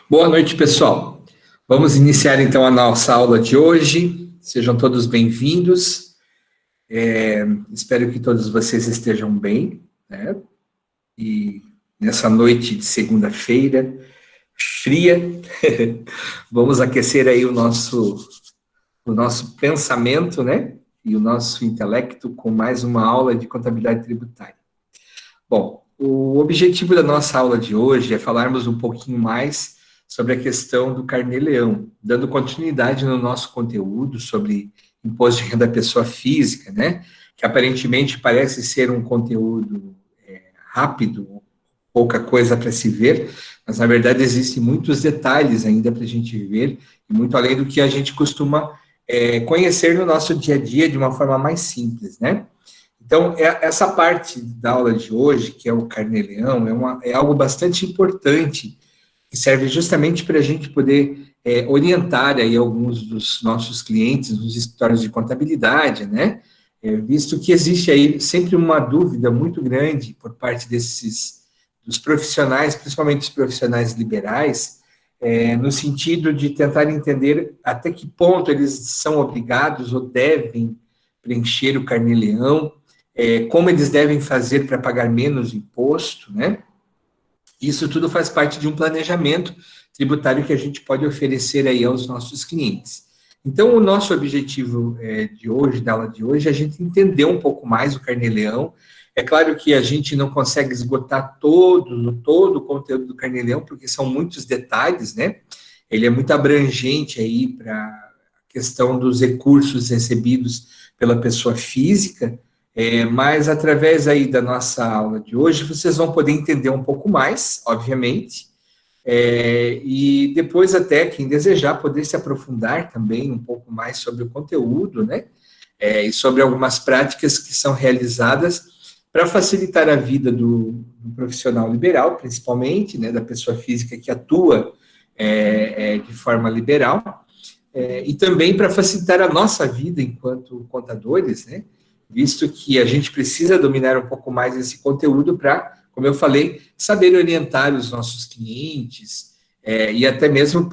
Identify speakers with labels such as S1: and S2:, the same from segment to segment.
S1: Boa noite, pessoal. Vamos iniciar então a nossa aula de hoje. Sejam todos bem-vindos. Espero que todos vocês estejam bem, né? E nessa noite de segunda-feira, fria, vamos aquecer aí o nosso pensamento, né? E o nosso intelecto com mais uma aula de contabilidade tributária. Bom, o objetivo da nossa aula de hoje é falarmos um pouquinho mais sobre a questão do Carnê-Leão, dando continuidade no nosso conteúdo sobre imposto de renda da pessoa física, né? Que aparentemente parece ser um conteúdo rápido, pouca coisa para se ver, mas na verdade existem muitos detalhes ainda para a gente ver, e muito além do que a gente costuma conhecer no nosso dia a dia de uma forma mais simples, né? Então, essa parte da aula de hoje, que é o Carnê-Leão, é algo bastante importante, que serve justamente para a gente poder orientar aí alguns dos nossos clientes nos escritórios de contabilidade, né? Visto que existe aí sempre uma dúvida muito grande por parte dos profissionais, principalmente os profissionais liberais, no sentido de tentar entender até que ponto eles são obrigados ou devem preencher o Carnê-Leão, como eles devem fazer para pagar menos imposto, né? Isso tudo faz parte de um planejamento tributário que a gente pode oferecer aí aos nossos clientes. Então, o nosso objetivo de hoje, da aula de hoje, é a gente entender um pouco mais o Carnê-Leão. É claro que a gente não consegue esgotar todo o conteúdo do Carnê-Leão, porque são muitos detalhes, né? Ele é muito abrangente aí para a questão dos recursos recebidos pela pessoa física, mas através aí da nossa aula de hoje, vocês vão poder entender um pouco mais, obviamente, e depois até, quem desejar, poder se aprofundar também um pouco mais sobre o conteúdo, né, e sobre algumas práticas que são realizadas para facilitar a vida do profissional liberal, principalmente, né, da pessoa física que atua de forma liberal, e também para facilitar a nossa vida enquanto contadores, né, visto que a gente precisa dominar um pouco mais esse conteúdo para, como eu falei, saber orientar os nossos clientes, e até mesmo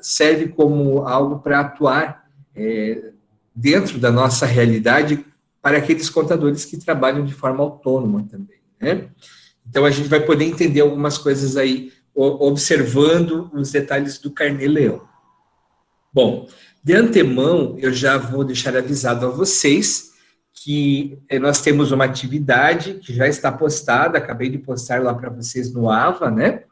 S1: serve como algo para atuar dentro da nossa realidade para aqueles contadores que trabalham de forma autônoma também, né? Então, a gente vai poder entender algumas coisas aí, observando os detalhes do Carnê-Leão. Bom, de antemão, eu já vou deixar avisado a vocês que nós temos uma atividade que já está postada, acabei de postar lá para vocês no AVA, né?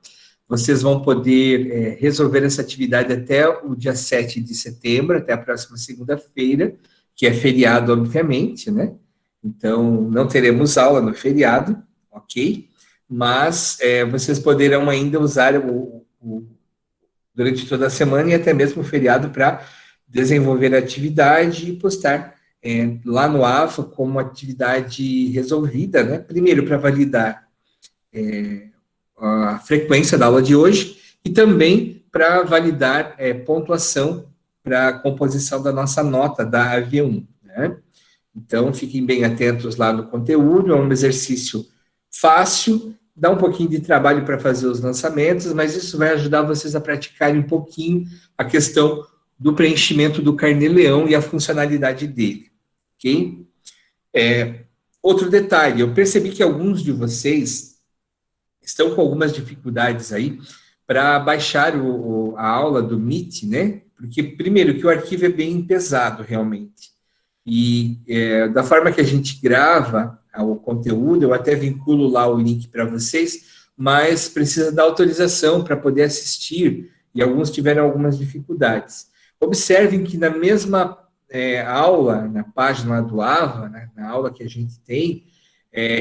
S1: Vocês vão poder resolver essa atividade até o dia 7 de setembro, até a próxima segunda-feira, que é feriado, obviamente, né? Então, não teremos aula no feriado, ok? Mas vocês poderão ainda usar durante toda a semana e até mesmo o feriado para desenvolver a atividade e postar lá no AFA como atividade resolvida, né? Primeiro, para validar a frequência da aula de hoje e também para validar pontuação para a composição da nossa nota da AV1, né? Então, fiquem bem atentos lá no conteúdo, é um exercício fácil, dá um pouquinho de trabalho para fazer os lançamentos, mas isso vai ajudar vocês a praticarem um pouquinho a questão do preenchimento do Carnê-Leão e a funcionalidade dele, ok? Outro detalhe, eu percebi que alguns de vocês estão com algumas dificuldades aí para baixar a aula do Meet, né? Porque, primeiro, que o arquivo é bem pesado, realmente. E da forma que a gente grava o conteúdo, eu até vinculo lá o link para vocês, mas precisa da autorização para poder assistir, e alguns tiveram algumas dificuldades. Observem que na mesma aula, na página do AVA, né, na aula que a gente tem,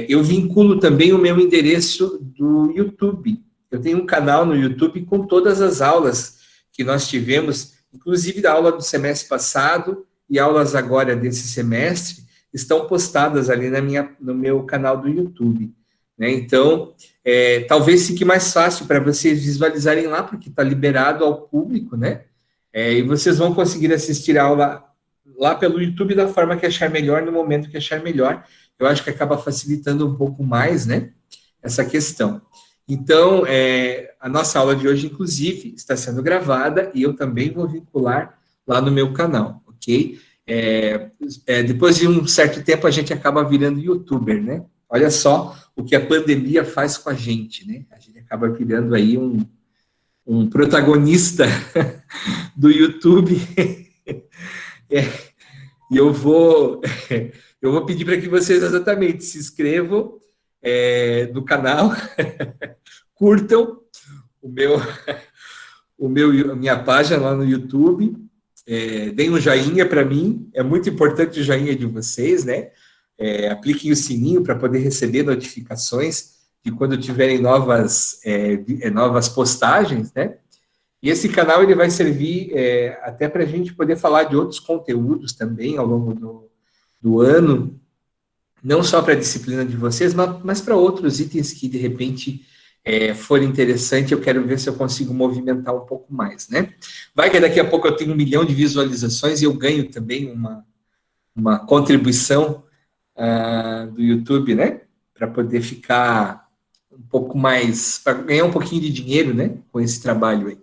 S1: eu vinculo também o meu endereço do YouTube. Eu tenho um canal no YouTube com todas as aulas que nós tivemos, inclusive da aula do semestre passado e aulas agora desse semestre, estão postadas ali no meu canal do YouTube, né? Então, talvez fique mais fácil para vocês visualizarem lá, porque está liberado ao público, né? E vocês vão conseguir assistir a aula lá pelo YouTube da forma que achar melhor, no momento que achar melhor. Eu acho que acaba facilitando um pouco mais, né, essa questão. Então, a nossa aula de hoje, inclusive, está sendo gravada e eu também vou vincular lá no meu canal, ok? Depois de um certo tempo, a gente acaba virando youtuber, né? Olha só o que a pandemia faz com a gente, né? A gente acaba virando aí um protagonista do YouTube. E eu vou pedir para que vocês exatamente se inscrevam no canal, curtam o meu, a minha página lá no YouTube, deem um joinha para mim, é muito importante o joinha de vocês, né? Apliquem o sininho para poder receber notificações de quando tiverem novas postagens, né? E esse canal ele vai servir até para a gente poder falar de outros conteúdos também ao longo do ano, não só para a disciplina de vocês, mas para outros itens que, de repente, for interessante, eu quero ver se eu consigo movimentar um pouco mais, né? Vai que daqui a pouco eu tenho 1 milhão de visualizações e eu ganho também uma contribuição do YouTube, né? Para poder ficar um pouco mais, para ganhar um pouquinho de dinheiro, né? Com esse trabalho aí.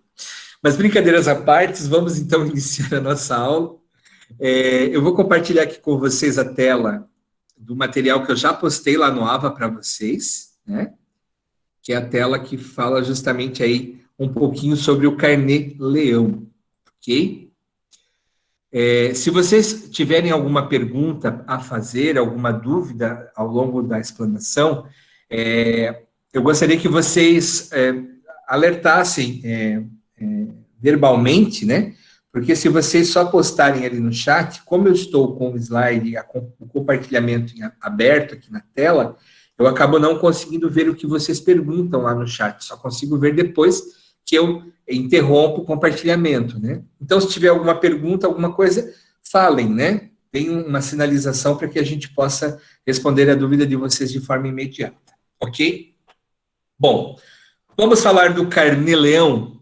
S1: Mas brincadeiras à parte, vamos então iniciar a nossa aula. Eu vou compartilhar aqui com vocês a tela do material que eu já postei lá no AVA para vocês, né? Que é a tela que fala justamente aí um pouquinho sobre o Carnê-Leão, ok? Se vocês tiverem alguma pergunta a fazer, alguma dúvida ao longo da explanação, eu gostaria que vocês alertassem verbalmente, né? Porque se vocês só postarem ali no chat, como eu estou com o slide, o compartilhamento aberto aqui na tela, eu acabo não conseguindo ver o que vocês perguntam lá no chat, só consigo ver depois que eu interrompo o compartilhamento, né? Então, se tiver alguma pergunta, alguma coisa, falem, né? Tem uma sinalização para que a gente possa responder a dúvida de vocês de forma imediata, ok? Bom, vamos falar do Carnê-Leão.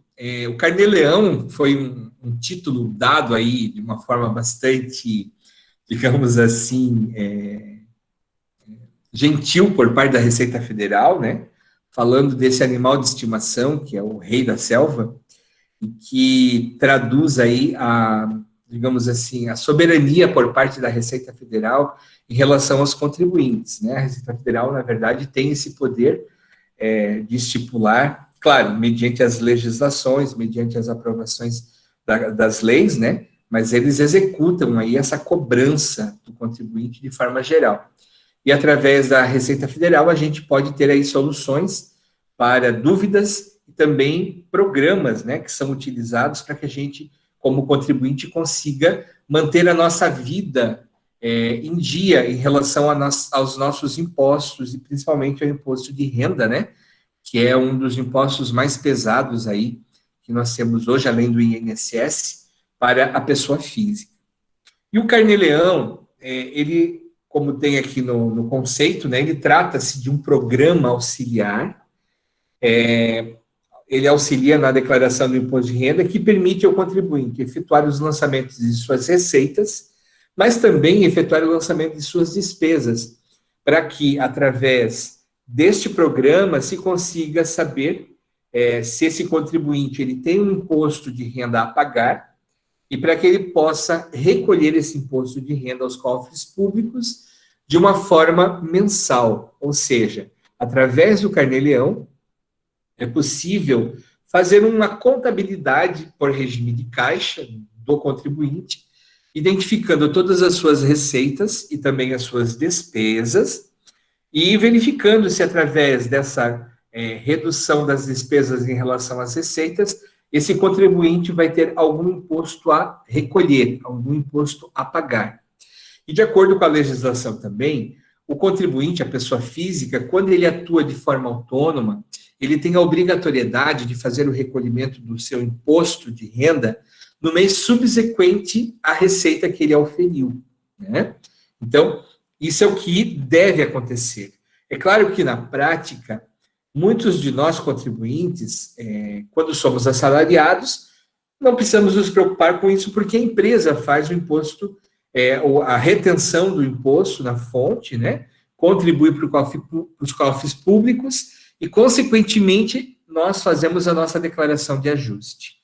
S1: O Carnê-Leão foi um título dado aí de uma forma bastante, digamos assim, gentil por parte da Receita Federal, né? Falando desse animal de estimação, que é o rei da selva, e que traduz aí digamos assim, a soberania por parte da Receita Federal em relação aos contribuintes, né? A Receita Federal, na verdade, tem esse poder de estipular, claro, mediante as legislações, mediante as aprovações das leis, né? Mas eles executam aí essa cobrança do contribuinte de forma geral. E através da Receita Federal a gente pode ter aí soluções para dúvidas e também programas, né, que são utilizados para que a gente, como contribuinte, consiga manter a nossa vida em dia em relação aos nossos impostos, e principalmente ao imposto de renda, né, que é um dos impostos mais pesados aí que nós temos hoje, além do INSS, para a pessoa física. E o Carnê-Leão, ele, como tem aqui no conceito, né, ele trata-se de um programa auxiliar, ele auxilia na declaração do imposto de renda, que permite ao contribuinte efetuar os lançamentos de suas receitas, mas também efetuar o lançamento de suas despesas, para que, através deste programa, se consiga saber se esse contribuinte ele tem um imposto de renda a pagar, e para que ele possa recolher esse imposto de renda aos cofres públicos de uma forma mensal, ou seja, através do Carnê-Leão, é possível fazer uma contabilidade por regime de caixa do contribuinte, identificando todas as suas receitas e também as suas despesas, e verificando se através dessa redução das despesas em relação às receitas, esse contribuinte vai ter algum imposto a recolher, algum imposto a pagar. E de acordo com a legislação também, o contribuinte, a pessoa física, quando ele atua de forma autônoma, ele tem a obrigatoriedade de fazer o recolhimento do seu imposto de renda no mês subsequente à receita que ele auferiu, né? Então, isso é o que deve acontecer. É claro que, na prática, muitos de nós contribuintes, quando somos assalariados, não precisamos nos preocupar com isso, porque a empresa faz o imposto a retenção do imposto na fonte, né? Contribui para os cofres públicos e, consequentemente, nós fazemos a nossa declaração de ajuste.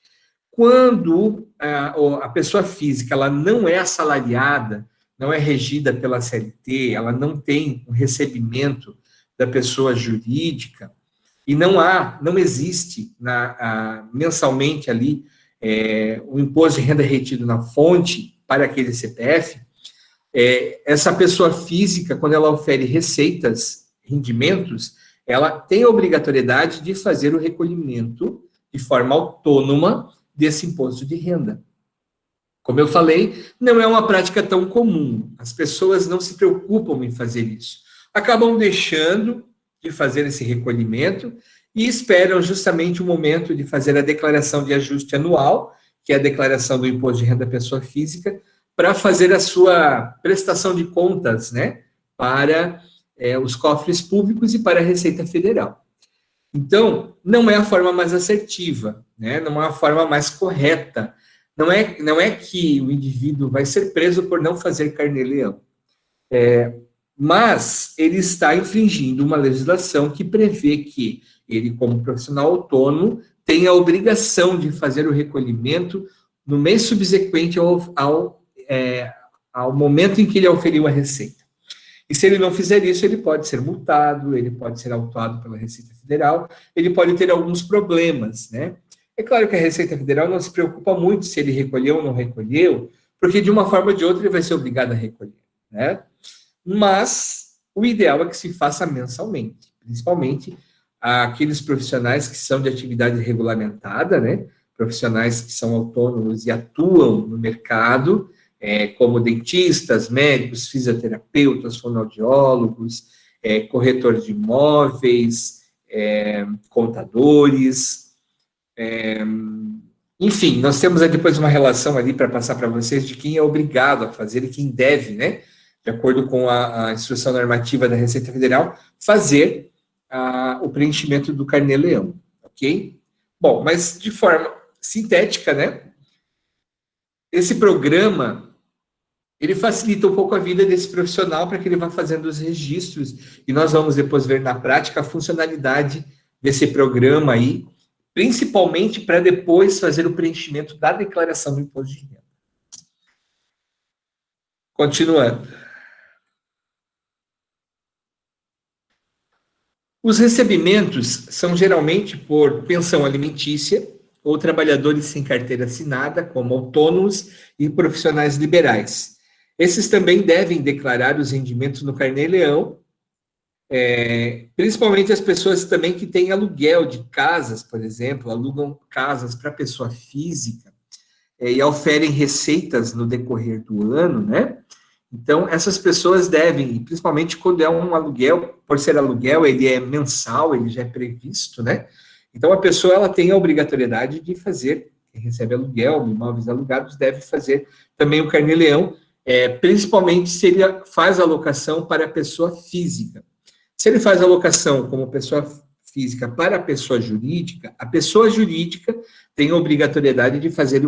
S1: Quando a pessoa física ela não é assalariada, não é regida pela CLT, ela não tem um recebimento da pessoa jurídica, e não existe mensalmente ali o imposto de renda retido na fonte para aquele CPF, essa pessoa física, quando ela ofere receitas, rendimentos, ela tem a obrigatoriedade de fazer o recolhimento de forma autônoma desse imposto de renda. Como eu falei, não é uma prática tão comum. As pessoas não se preocupam em fazer isso. Acabam deixando de fazer esse recolhimento e esperam justamente o momento de fazer a declaração de ajuste anual, que é a declaração do imposto de renda da pessoa física, para fazer a sua prestação de contas, né, para os cofres públicos e para a Receita Federal. Então, não é a forma mais assertiva, né, não é a forma mais correta. Não é que o indivíduo vai ser preso por não fazer carnê-leão. Mas ele está infringindo uma legislação que prevê que ele, como profissional autônomo, tem a obrigação de fazer o recolhimento no mês subsequente ao momento em que ele auferiu a receita. E se ele não fizer isso, ele pode ser multado, ele pode ser autuado pela Receita Federal, ele pode ter alguns problemas, né? É claro que a Receita Federal não se preocupa muito se ele recolheu ou não recolheu, porque de uma forma ou de outra ele vai ser obrigado a recolher, né? Mas o ideal é que se faça mensalmente, principalmente aqueles profissionais que são de atividade regulamentada, né? Profissionais que são autônomos e atuam no mercado, como dentistas, médicos, fisioterapeutas, fonoaudiólogos, corretores de imóveis, contadores, enfim, nós temos depois uma relação ali para passar para vocês de quem é obrigado a fazer e quem deve, né, de acordo com a instrução normativa da Receita Federal, fazer o preenchimento do carnê-leão, ok? Bom, mas de forma sintética, né, esse programa, ele facilita um pouco a vida desse profissional para que ele vá fazendo os registros, e nós vamos depois ver na prática a funcionalidade desse programa aí, principalmente para depois fazer o preenchimento da declaração do imposto de renda. Continuando. Os recebimentos são geralmente por pensão alimentícia ou trabalhadores sem carteira assinada, como autônomos e profissionais liberais. Esses também devem declarar os rendimentos no carnê-leão, principalmente as pessoas também que têm aluguel de casas, por exemplo, alugam casas para pessoa física e oferem receitas no decorrer do ano, né? Então, essas pessoas devem, principalmente quando é um aluguel, por ser aluguel, ele é mensal, ele já é previsto, né? Então, a pessoa ela tem a obrigatoriedade de fazer, quem recebe aluguel, imóveis alugados, deve fazer também o carnê-leão, principalmente se ele faz a alocação para a pessoa física. Se ele faz a alocação como pessoa física para a pessoa jurídica tem a obrigatoriedade de fazer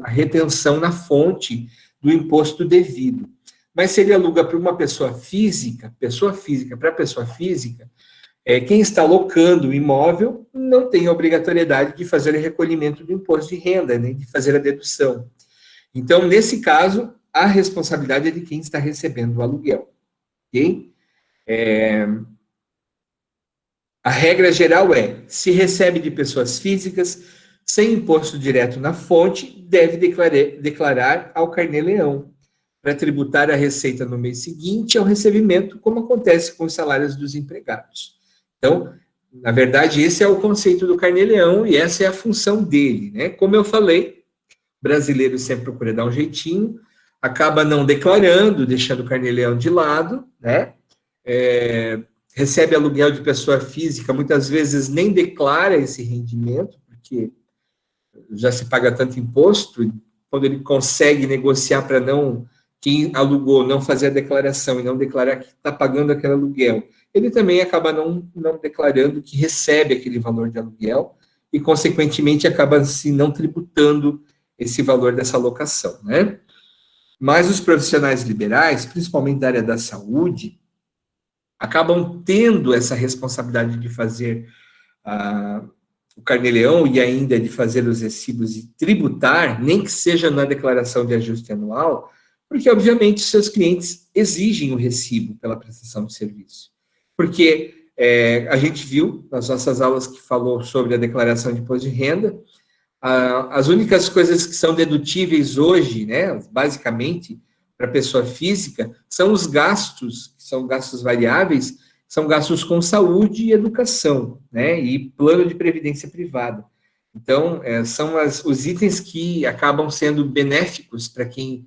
S1: a retenção na fonte do imposto devido. Mas se ele aluga para uma pessoa física para pessoa física, quem está alocando o imóvel não tem a obrigatoriedade de fazer o recolhimento do imposto de renda, nem de fazer a dedução. Então, nesse caso, a responsabilidade é de quem está recebendo o aluguel, ok? A regra geral se recebe de pessoas físicas, sem imposto direto na fonte, deve declarar ao carnê-leão, para tributar a receita no mês seguinte ao recebimento, como acontece com os salários dos empregados. Então, na verdade, esse é o conceito do carnê-leão e essa é a função dele, né? Como eu falei, o brasileiro sempre procura dar um jeitinho, acaba não declarando, deixando o carnê-leão de lado, né? Recebe aluguel de pessoa física, muitas vezes nem declara esse rendimento, porque já se paga tanto imposto, quando ele consegue negociar para quem alugou não fazer a declaração e não declarar que está pagando aquele aluguel, ele também acaba não declarando que recebe aquele valor de aluguel e, consequentemente, acaba se não tributando esse valor dessa alocação, né? Mas os profissionais liberais, principalmente da área da saúde, acabam tendo essa responsabilidade de fazer o carnê-leão e ainda de fazer os recibos e tributar, nem que seja na declaração de ajuste anual, porque, obviamente, seus clientes exigem o recibo pela prestação de serviço. Porque a gente viu nas nossas aulas que falou sobre a declaração de imposto de renda, as únicas coisas que são dedutíveis hoje, né, basicamente, para a pessoa física, são os gastos, que são gastos variáveis, são gastos com saúde e educação, né, e plano de previdência privada. Então, são os itens que acabam sendo benéficos para quem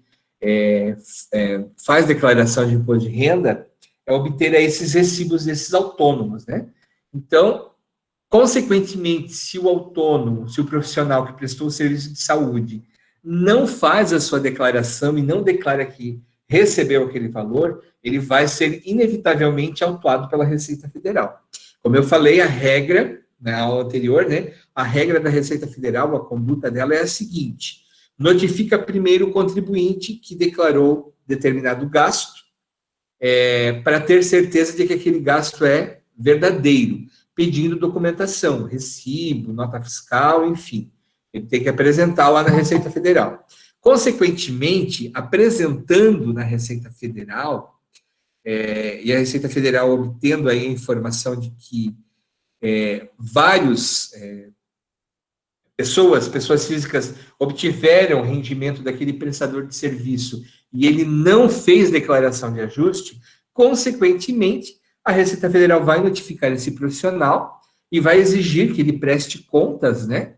S1: faz declaração de imposto de renda, obter esses recibos desses autônomos, né? Então, consequentemente, se o autônomo, se o profissional que prestou o serviço de saúde não faz a sua declaração e não declara que recebeu aquele valor, ele vai ser inevitavelmente autuado pela Receita Federal. Como eu falei, a regra, na aula anterior, né, a regra da Receita Federal, a conduta dela é a seguinte: notifica primeiro o contribuinte que declarou determinado gasto, para ter certeza de que aquele gasto é verdadeiro, pedindo documentação, recibo, nota fiscal, enfim. Ele tem que apresentar lá na Receita Federal. Consequentemente, apresentando na Receita Federal, e a Receita Federal obtendo aí a informação de que vários pessoas físicas obtiveram rendimento daquele prestador de serviço e ele não fez declaração de ajuste, consequentemente, a Receita Federal vai notificar esse profissional e vai exigir que ele preste contas, né,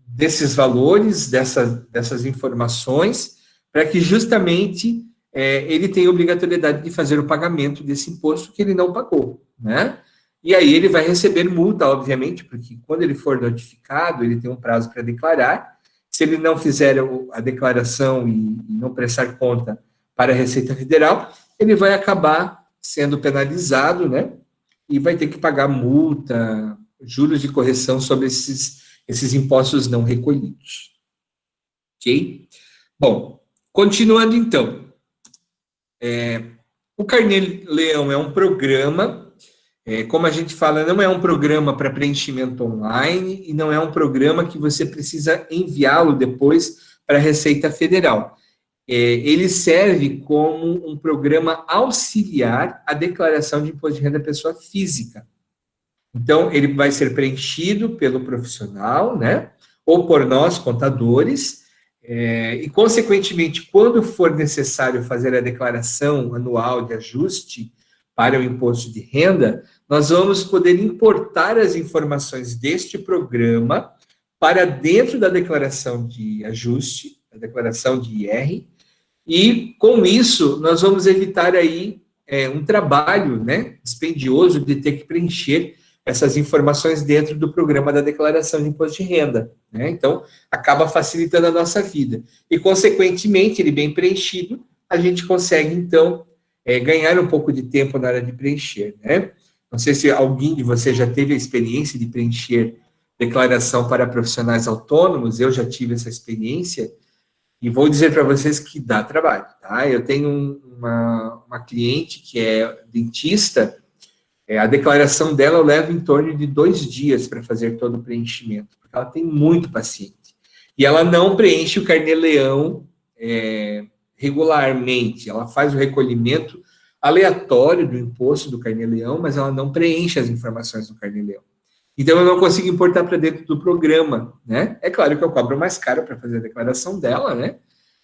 S1: desses valores, dessas informações, para que justamente ele tenha obrigatoriedade de fazer o pagamento desse imposto que ele não pagou, né? E aí ele vai receber multa, obviamente, porque quando ele for notificado, ele tem um prazo para declarar. Se ele não fizer a declaração e não prestar conta para a Receita Federal, ele vai acabar sendo penalizado, né? E vai ter que pagar multa, juros de correção sobre esses impostos não recolhidos. Ok? Bom, continuando então. O Carnê-Leão é um programa, como a gente fala, não é um programa para preenchimento online e não é um programa que você precisa enviá-lo depois para a Receita Federal. Ele serve como um programa auxiliar à declaração de imposto de renda da pessoa física. Então, ele vai ser preenchido pelo profissional, né, ou por nós, contadores, e, consequentemente, quando for necessário fazer a declaração anual de ajuste para o imposto de renda, nós vamos poder importar as informações deste programa para dentro da declaração de ajuste, a declaração de IR, e, com isso, nós vamos evitar aí um trabalho, né, dispendioso de ter que preencher essas informações dentro do programa da declaração de imposto de renda, né? Então, acaba facilitando a nossa vida. E, consequentemente, ele bem preenchido, a gente consegue, então, ganhar um pouco de tempo na hora de preencher, né? Não sei se alguém de vocês já teve a experiência de preencher declaração para profissionais autônomos, eu já tive essa experiência, e vou dizer para vocês que dá trabalho, tá? Eu tenho uma cliente que é dentista, a declaração dela leva em torno de 2 dias para fazer todo o preenchimento, porque ela tem muito paciente. E ela não preenche o Carnê-Leão regularmente, ela faz o recolhimento aleatório do imposto do Carnê-Leão, mas ela não preenche as informações do Carnê-Leão. Então, eu não consigo importar para dentro do programa, né? É claro que eu cobro mais caro para fazer a declaração dela, né?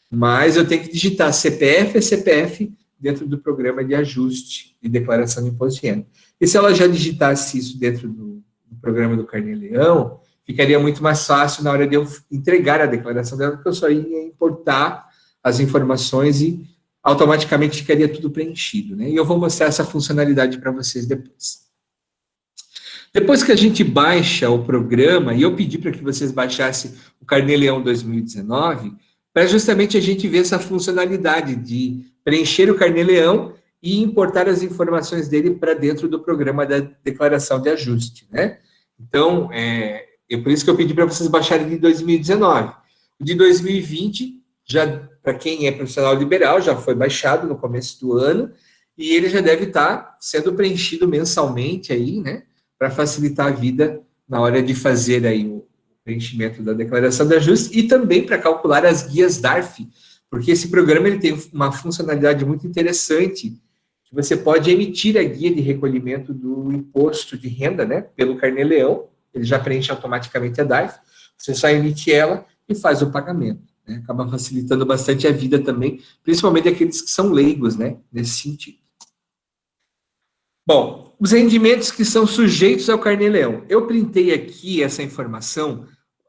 S1: Mas eu tenho que digitar CPF e CPF dentro do programa de ajuste e declaração de imposto de renda. E se ela já digitasse isso dentro do programa do Carnê-Leão, ficaria muito mais fácil na hora de eu entregar a declaração dela, porque eu só ia importar as informações e automaticamente ficaria tudo preenchido, né? E eu vou mostrar essa funcionalidade para vocês depois. Depois que a gente baixa o programa, e eu pedi para que vocês baixassem o Carnê-Leão 2019, para justamente a gente ver essa funcionalidade de preencher o Carnê-Leão e importar as informações dele para dentro do programa da declaração de ajuste, né? Então, é por isso que eu pedi para vocês baixarem de 2019. O de 2020 já para quem é profissional liberal, já foi baixado no começo do ano, e ele já deve estar sendo preenchido mensalmente aí, né, para facilitar a vida na hora de fazer aí o preenchimento da declaração de ajuste e também para calcular as guias DARF, porque esse programa ele tem uma funcionalidade muito interessante, que você pode emitir a guia de recolhimento do imposto de renda, né, pelo Carnê-Leão, ele já preenche automaticamente a DARF, você só emite ela e faz o pagamento, né, acaba facilitando bastante a vida também, principalmente aqueles que são leigos, né, nesse sentido. Bom, os rendimentos que são sujeitos ao Carnê-Leão. Eu printei aqui essa informação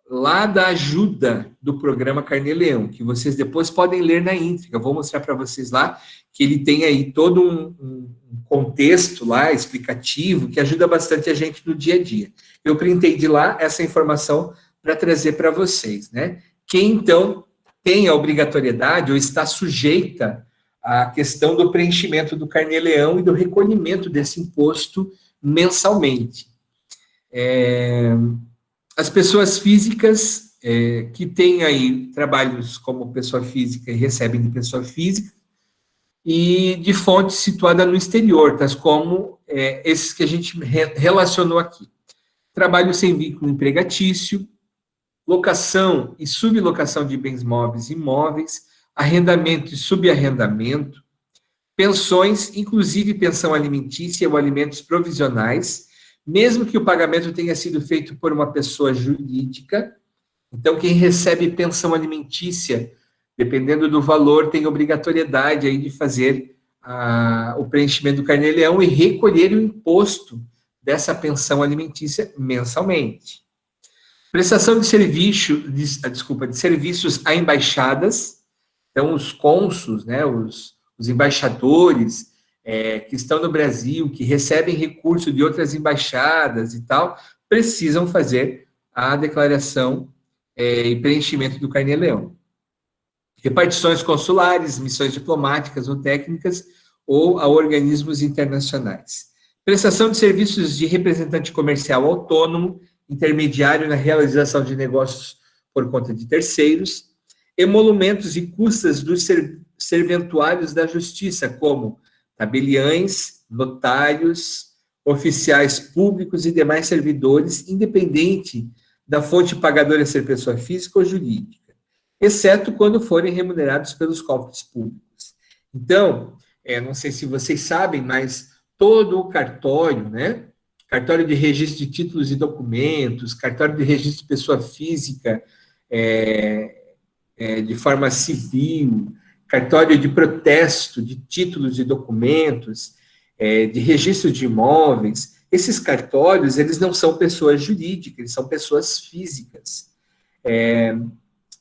S1: lá da ajuda do programa Carnê-Leão, que vocês depois podem ler na íntegra. Eu vou mostrar para vocês lá que ele tem aí todo um contexto lá explicativo que ajuda bastante a gente no dia a dia. Eu printei de lá essa informação para trazer para vocês, né? Quem, então, tem a obrigatoriedade ou está sujeita à questão do preenchimento do Carnê-Leão e do recolhimento desse imposto mensalmente. As pessoas físicas que têm aí trabalhos como pessoa física e recebem de pessoa física e de fonte situada no exterior, tais como esses que a gente relacionou aqui. Trabalho sem vínculo empregatício, locação e sublocação de bens móveis e imóveis, arrendamento e subarrendamento, pensões, inclusive pensão alimentícia ou alimentos provisionais, mesmo que o pagamento tenha sido feito por uma pessoa jurídica. Então, quem recebe pensão alimentícia, dependendo do valor, tem obrigatoriedade aí de fazer o preenchimento do Carnê-Leão e recolher o imposto dessa pensão alimentícia mensalmente. Prestação de serviços a embaixadas, então os cônsuls, né, os embaixadores que estão no Brasil, que recebem recurso de outras embaixadas e tal, precisam fazer a declaração e preenchimento do Carnê-Leão. Repartições consulares, missões diplomáticas ou técnicas, ou a organismos internacionais. Prestação de serviços de representante comercial autônomo, intermediário na realização de negócios por conta de terceiros, emolumentos e custas dos serventuários da justiça, como tabeliães, notários, oficiais públicos e demais servidores, independente da fonte pagadora ser pessoa física ou jurídica, exceto quando forem remunerados pelos cofres públicos. Então, não sei se vocês sabem, mas todo o cartório, né? Cartório de registro de títulos e documentos, cartório de registro de pessoa física de forma civil, cartório de protesto de títulos e documentos, de registro de imóveis, esses cartórios, eles não são pessoas jurídicas, eles são pessoas físicas.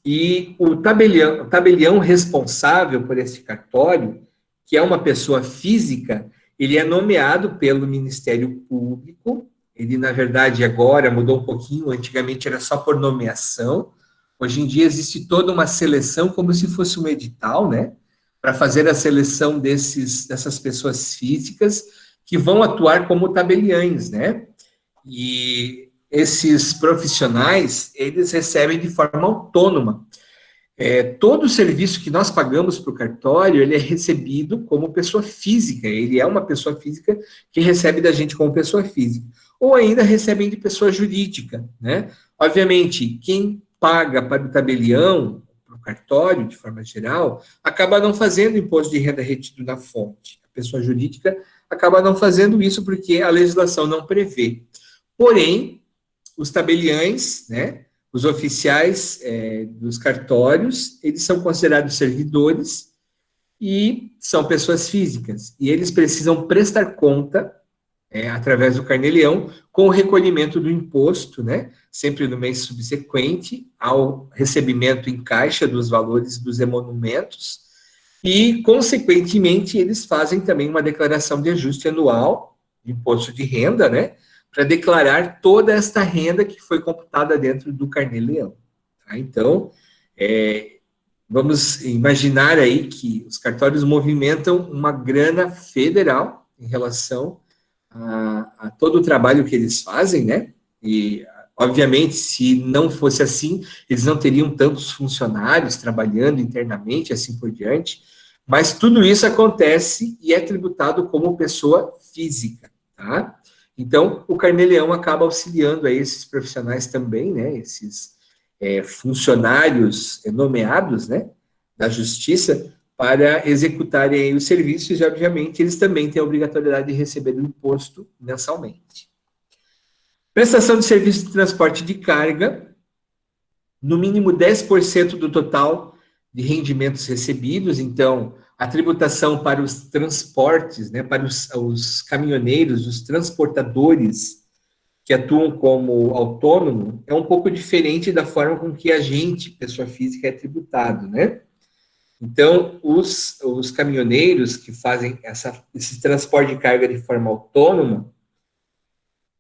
S1: E o tabelião responsável por esse cartório, que é uma pessoa física, ele é nomeado pelo Ministério Público. Ele, na verdade, agora mudou um pouquinho, antigamente era só por nomeação. Hoje em dia existe toda uma seleção, como se fosse um edital, né? Para fazer a seleção dessas pessoas físicas que vão atuar como tabeliães, né? E esses profissionais, eles recebem de forma autônoma. Todo o serviço que nós pagamos para o cartório, ele é recebido como pessoa física, ele é uma pessoa física que recebe da gente como pessoa física, ou ainda recebem de pessoa jurídica, né? Obviamente, quem paga para o tabelião, para o cartório, de forma geral, acaba não fazendo imposto de renda retido na fonte. A pessoa jurídica acaba não fazendo isso porque a legislação não prevê. Porém, os tabeliães, né, os oficiais dos cartórios, eles são considerados servidores e são pessoas físicas. E eles precisam prestar conta, através do Carnê-Leão, com o recolhimento do imposto, né, sempre no mês subsequente ao recebimento em caixa dos valores dos emolumentos. E, consequentemente, eles fazem também uma declaração de ajuste anual de imposto de renda, né, para declarar toda esta renda que foi computada dentro do Carnê-Leão. Tá? Então, vamos imaginar aí que os cartórios movimentam uma grana federal em relação a todo o trabalho que eles fazem, né? E Obviamente, se não fosse assim, eles não teriam tantos funcionários trabalhando internamente, assim por diante, mas tudo isso acontece e é tributado como pessoa física, tá? Então, o Carnê-Leão acaba auxiliando aí esses profissionais também, né, esses funcionários nomeados, né, da justiça, para executarem aí os serviços e, obviamente, eles também têm a obrigatoriedade de receber o imposto mensalmente. Prestação de serviço de transporte de carga, no mínimo 10% do total de rendimentos recebidos. Então, a tributação para os transportes, né, para os caminhoneiros, os transportadores que atuam como autônomo, é um pouco diferente da forma com que a gente, pessoa física, é tributado, né? Então, os caminhoneiros que fazem esse transporte de carga de forma autônoma,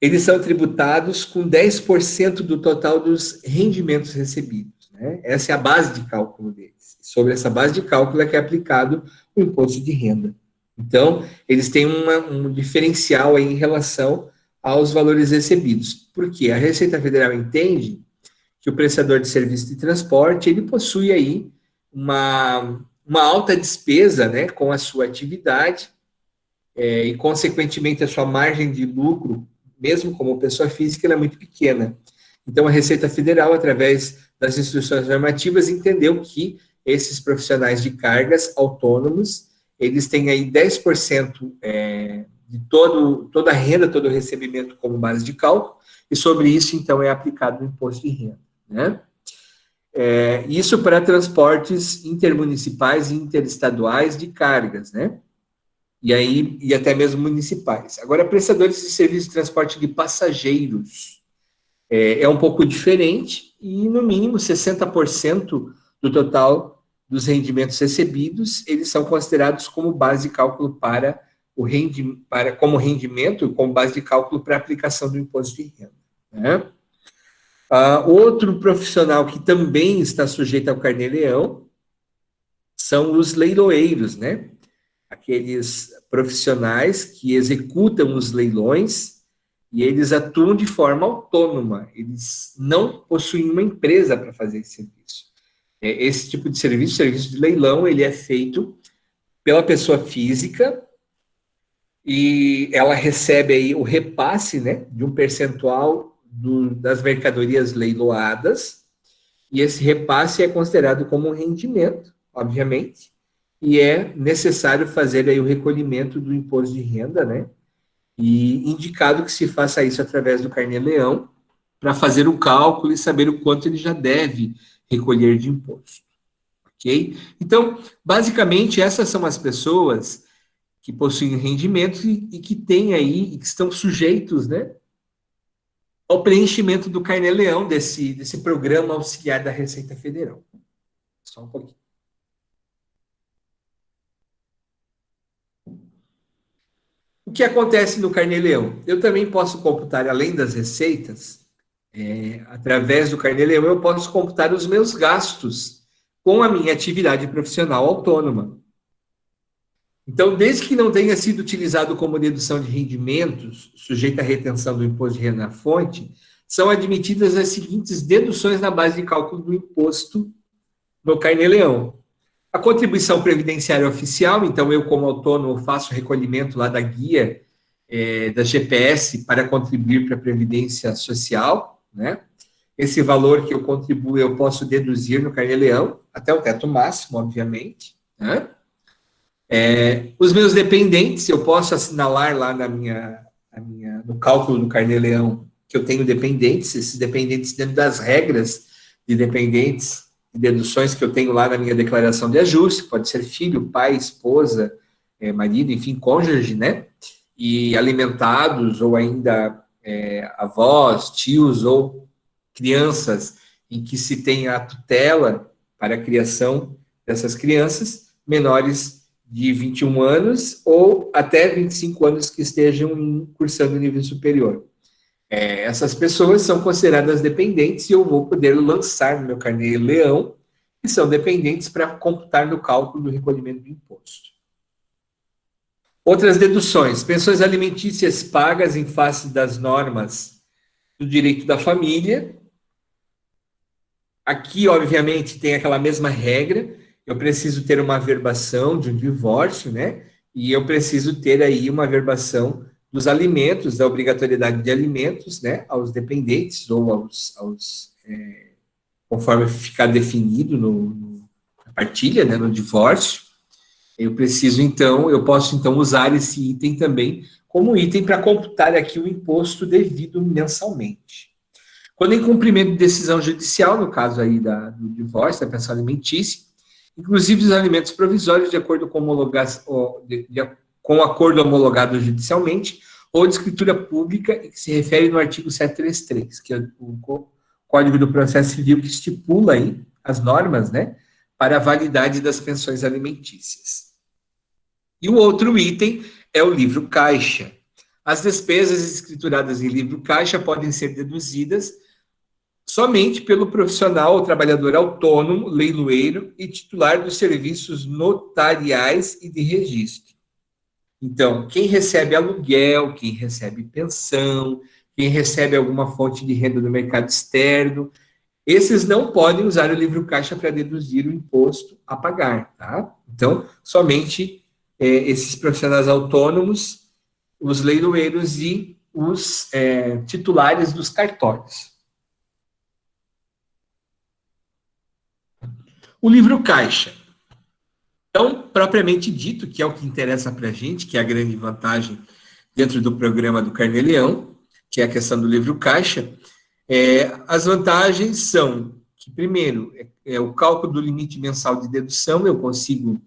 S1: eles são tributados com 10% do total dos rendimentos recebidos, né? Essa é a base de cálculo deles. Sobre essa base de cálculo é que é aplicado o imposto de renda. Então, eles têm um diferencial aí em relação aos valores recebidos. Porque a Receita Federal entende que o prestador de serviço de transporte, ele possui aí uma alta despesa, né, com a sua atividade, e, consequentemente, a sua margem de lucro, mesmo como pessoa física, ela é muito pequena. Então, a Receita Federal, através das instruções normativas, entendeu que esses profissionais de cargas autônomos, eles têm aí 10% de toda a renda, todo o recebimento como base de cálculo, e sobre isso, então, é aplicado o imposto de renda, né? Isso para transportes intermunicipais e interestaduais de cargas, né? E até mesmo municipais. Agora, prestadores de serviço de transporte de passageiros é um pouco diferente e, no mínimo, 60% do total dos rendimentos recebidos, eles são considerados como base de cálculo como rendimento, como base de cálculo para aplicação do imposto de renda, né? Outro profissional que também está sujeito ao Carnê-Leão são os leiloeiros, né? Aqueles profissionais que executam os leilões e eles atuam de forma autônoma, eles não possuem uma empresa para fazer esse serviço. Esse tipo de serviço de leilão, ele é feito pela pessoa física e ela recebe aí o repasse, né, de um percentual das mercadorias leiloadas, e esse repasse é considerado como um rendimento, obviamente, e é necessário fazer aí o recolhimento do imposto de renda, né? E indicado que se faça isso através do Carnê-Leão, para fazer o cálculo e saber o quanto ele já deve recolher de imposto, ok? Então, basicamente, essas são as pessoas que possuem rendimentos e que têm aí, e que estão sujeitos, né, ao preenchimento do Carnê-Leão, desse programa auxiliar da Receita Federal. Só um pouquinho. O que acontece no Carnê-Leão? Eu também posso computar, além das receitas, através do Carnê-Leão, eu posso computar os meus gastos com a minha atividade profissional autônoma. Então, desde que não tenha sido utilizado como dedução de rendimentos, sujeita à retenção do imposto de renda na fonte, são admitidas as seguintes deduções na base de cálculo do imposto no Carnê-Leão. A contribuição previdenciária oficial, então eu, como autônomo, faço recolhimento lá da guia da GPS para contribuir para a Previdência Social, né? Esse valor que eu contribuo eu posso deduzir no Carnê-Leão, até o teto máximo, obviamente, né? Os meus dependentes, eu posso assinalar lá no cálculo do Carnê-Leão que eu tenho dependentes, esses dependentes dentro das regras de dependentes e deduções que eu tenho lá na minha declaração de ajuste, pode ser filho, pai, esposa, marido, enfim, cônjuge, né? E alimentados, ou ainda avós, tios ou crianças em que se tem a tutela para a criação dessas crianças, menores de 21 anos ou até 25 anos que estejam cursando nível superior. Essas pessoas são consideradas dependentes e eu vou poder lançar no meu Carnê-Leão, que são dependentes, para computar no cálculo do recolhimento do imposto. Outras deduções: pensões alimentícias pagas em face das normas do direito da família. Aqui, obviamente, tem aquela mesma regra, eu preciso ter uma averbação de um divórcio, né? E eu preciso ter aí uma averbação dos alimentos, da obrigatoriedade de alimentos, né? Aos dependentes ou conforme ficar definido na partilha, né? No divórcio. Eu posso então usar esse item também como item para computar aqui o imposto devido mensalmente. Quando em cumprimento de decisão judicial, no caso aí do divórcio, da pensão alimentícia, inclusive os alimentos provisórios de acordo com acordo homologado judicialmente, ou de escritura pública, que se refere no artigo 733, que é o Código do Processo Civil, que estipula aí as normas, né, para a validade das pensões alimentícias. E o outro item é o livro caixa. As despesas escrituradas em livro caixa podem ser deduzidas somente pelo profissional ou trabalhador autônomo, leiloeiro e titular dos serviços notariais e de registro. Então, quem recebe aluguel, quem recebe pensão, quem recebe alguma fonte de renda do mercado externo, esses não podem usar o livro caixa para deduzir o imposto a pagar, tá? Então, somente esses profissionais autônomos, os leiloeiros e os titulares dos cartórios. O livro caixa. Então, propriamente dito, que é o que interessa para a gente, que é a grande vantagem dentro do programa do Carnê-Leão, que é a questão do livro caixa, as vantagens são que, primeiro, o cálculo do limite mensal de dedução, eu consigo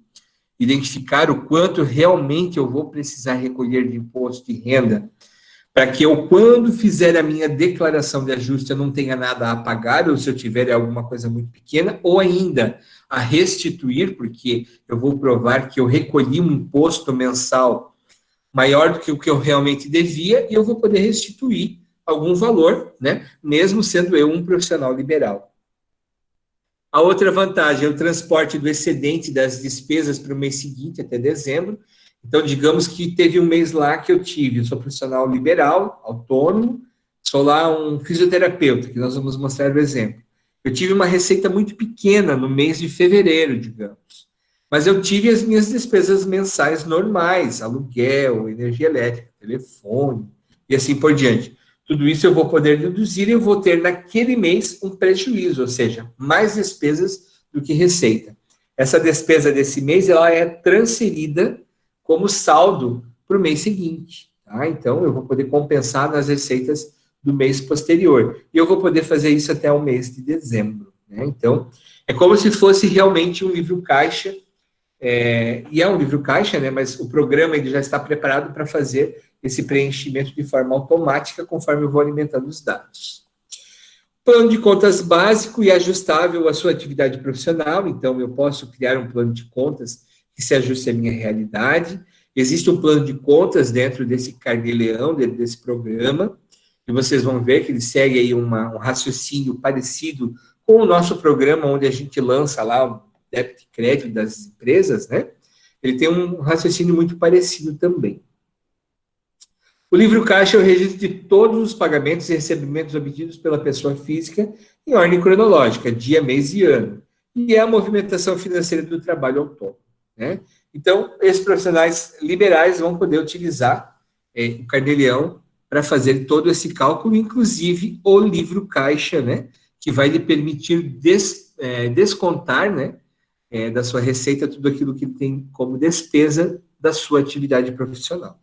S1: identificar o quanto realmente eu vou precisar recolher de imposto de renda, para que eu, quando fizer a minha declaração de ajuste, eu não tenha nada a pagar, ou se eu tiver alguma coisa muito pequena, ou ainda a restituir, porque eu vou provar que eu recolhi um imposto mensal maior do que o que eu realmente devia, e eu vou poder restituir algum valor, né, mesmo sendo eu um profissional liberal. A outra vantagem é o transporte do excedente das despesas para o mês seguinte, até dezembro. Então, digamos que teve um mês lá que eu sou profissional liberal, autônomo, sou lá um fisioterapeuta, que nós vamos mostrar o exemplo. Eu tive uma receita muito pequena no mês de fevereiro, digamos. Mas eu tive as minhas despesas mensais normais, aluguel, energia elétrica, telefone, e assim por diante. Tudo isso eu vou poder deduzir e eu vou ter naquele mês um prejuízo, ou seja, mais despesas do que receita. Essa despesa desse mês ela é transferida como saldo para o mês seguinte. Tá? Então, eu vou poder compensar nas receitas do mês posterior. E eu vou poder fazer isso até o mês de dezembro. Né? Então, é como se fosse realmente um livro caixa, e é um livro caixa, né? Mas o programa ele já está preparado para fazer esse preenchimento de forma automática, conforme eu vou alimentando os dados. Plano de contas básico e ajustável à sua atividade profissional, então eu posso criar um plano de contas que se ajuste à minha realidade. Existe um plano de contas dentro desse Carnê-Leão, dentro desse programa, e vocês vão ver que ele segue aí um raciocínio parecido com o nosso programa, onde a gente lança lá o débito e crédito das empresas, né? Ele tem um raciocínio muito parecido também. O livro caixa é o registro de todos os pagamentos e recebimentos obtidos pela pessoa física em ordem cronológica, dia, mês e ano. E é a movimentação financeira do trabalho autônomo. Né? Então, esses profissionais liberais vão poder utilizar o Carnê-Leão para fazer todo esse cálculo, inclusive o livro caixa, né? Que vai lhe permitir descontar, né? Da sua receita tudo aquilo que ele tem como despesa da sua atividade profissional.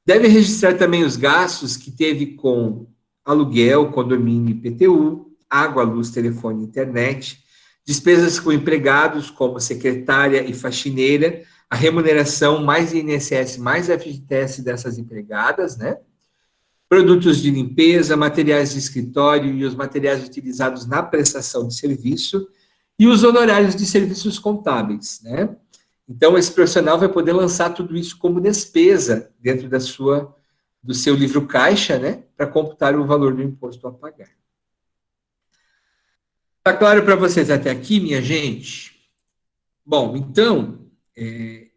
S1: Deve registrar também os gastos que teve com aluguel, condomínio e IPTU, água, luz, telefone e internet, despesas com empregados, como secretária e faxineira, a remuneração mais INSS mais FGTS dessas empregadas, né? Produtos de limpeza, materiais de escritório e os materiais utilizados na prestação de serviço, e os honorários de serviços contábeis, né? Então, esse profissional vai poder lançar tudo isso como despesa dentro do seu livro caixa, né, para computar o valor do imposto a pagar. Tá claro para vocês até aqui, minha gente? Bom, então,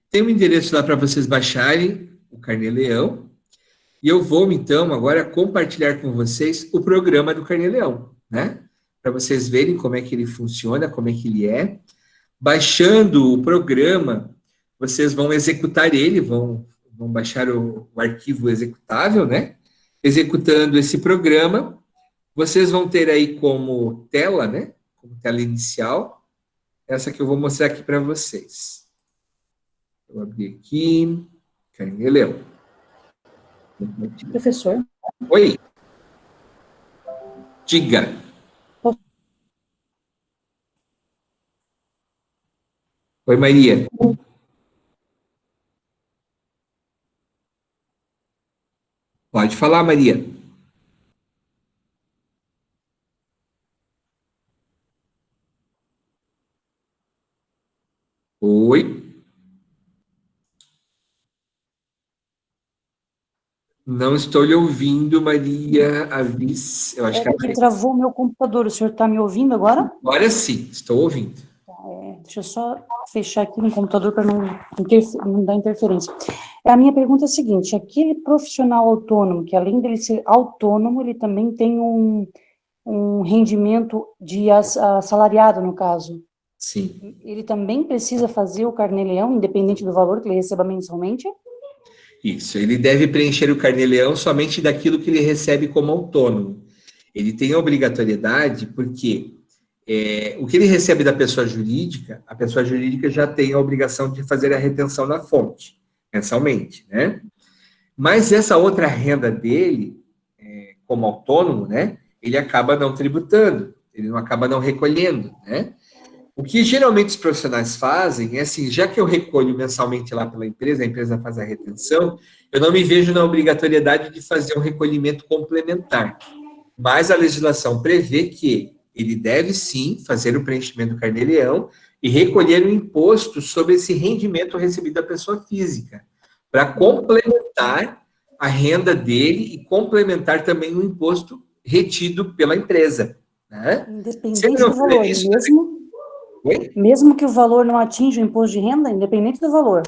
S1: tem um endereço lá para vocês baixarem o Carnê-Leão, E eu vou, então, agora compartilhar com vocês o programa do Carnê-Leão, né? Para vocês verem como é que ele funciona, como é que ele é. Baixando o programa, vocês vão executar ele, vão baixar o arquivo executável, né? Executando esse programa, vocês vão ter aí como tela, né? Como tela inicial, essa que eu vou mostrar aqui para vocês. Vou abrir aqui, Carnê-Leão.
S2: Professor,
S1: Oi, diga. Oi, Maria. Pode falar, Maria. Oi. Não estou lhe ouvindo, Maria Avis. Eu acho que
S2: que travou o meu computador. O senhor está me ouvindo agora?
S1: agora sim, estou ouvindo.
S2: Deixa eu só fechar aqui no computador para não dar interferência. A minha pergunta é a seguinte: aquele profissional autônomo, que além dele ser autônomo, ele também tem um rendimento de assalariado, no caso.
S1: Sim.
S2: Ele também precisa fazer o Carnê-Leão, independente do valor que ele receba mensalmente?
S1: Isso, ele deve preencher o carnê-leão somente daquilo que ele recebe como autônomo. Ele tem a obrigatoriedade porque o que ele recebe da pessoa jurídica, a pessoa jurídica já tem a obrigação de fazer a retenção na fonte, mensalmente, né? Mas essa outra renda dele, como autônomo, né? Ele acaba não tributando, ele não acaba não recolhendo, né? O que geralmente os profissionais fazem é assim, já que eu recolho mensalmente lá pela empresa, a empresa faz a retenção, eu não me vejo na obrigatoriedade de fazer um recolhimento complementar. Mas a legislação prevê que ele deve sim fazer o preenchimento do carnê-leão e recolher o imposto sobre esse rendimento recebido da pessoa física, para complementar a renda dele e complementar também o imposto retido pela empresa. Né? Se ele
S2: Independente
S1: não
S2: do
S1: fizer
S2: valor,
S1: isso, oi?
S2: mesmo que o valor não atinja o imposto de renda, independente do valor.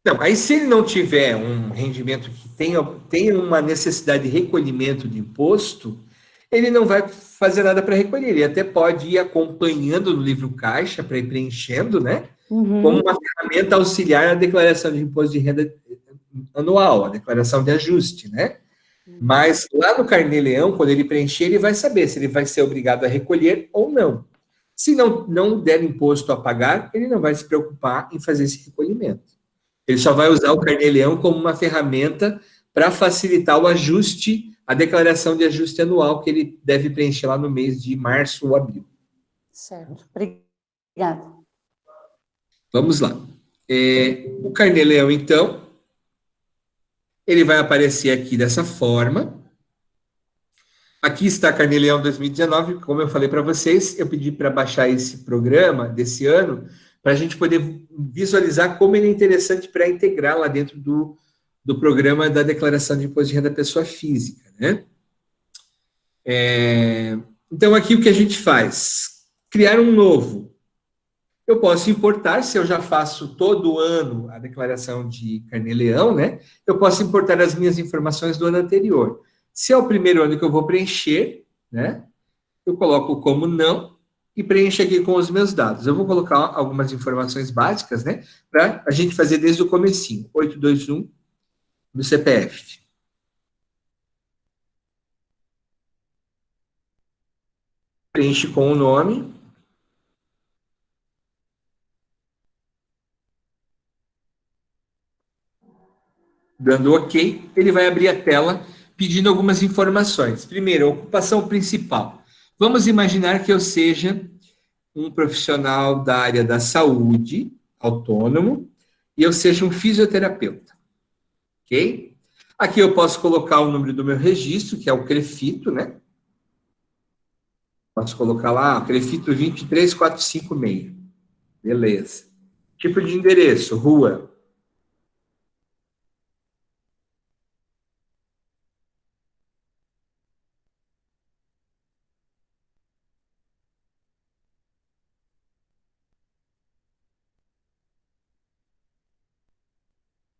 S1: Não, aí se ele não tiver um rendimento que tenha uma necessidade de recolhimento de imposto, ele não vai fazer nada para recolher. Ele até pode ir acompanhando no livro caixa para ir preenchendo, né? Como uma ferramenta auxiliar à declaração de imposto de renda anual, a declaração de ajuste, né? Mas lá no Carnê-Leão, quando ele preencher, ele vai saber se ele vai ser obrigado a recolher ou não. Se não der imposto a pagar, ele não vai se preocupar em fazer esse recolhimento. Ele só vai usar o Carnê-Leão como uma ferramenta para facilitar o ajuste, a declaração de ajuste anual que ele deve preencher lá no mês de março ou abril.
S2: Certo. Obrigada.
S1: Vamos lá. O Carnê-Leão, então, ele vai aparecer aqui dessa forma. Aqui está Carnê-Leão 2019. Como eu falei para vocês, eu pedi para baixar esse programa desse ano para a gente poder visualizar como ele é interessante para integrar lá dentro do programa da declaração de imposto de renda da pessoa física, né? Então, aqui o que a gente faz? Criar um novo. Eu posso importar, se eu já faço todo ano a declaração de Carnê-Leão, né? Eu posso importar as minhas informações do ano anterior. Se é o primeiro ano que eu vou preencher, né? Eu coloco como não e preencho aqui com os meus dados. Eu vou colocar algumas informações básicas, né? Para a gente fazer desde o comecinho. 821 do CPF. Preenche com o nome. Dando OK, ele vai abrir a tela pedindo algumas informações. Primeiro, a ocupação principal. Vamos imaginar que eu seja um profissional da área da saúde, autônomo, e eu seja um fisioterapeuta, ok? Aqui eu posso colocar o número do meu registro, que é o CREFITO, né? Posso colocar lá, CREFITO 23456. Beleza. Tipo de endereço, rua.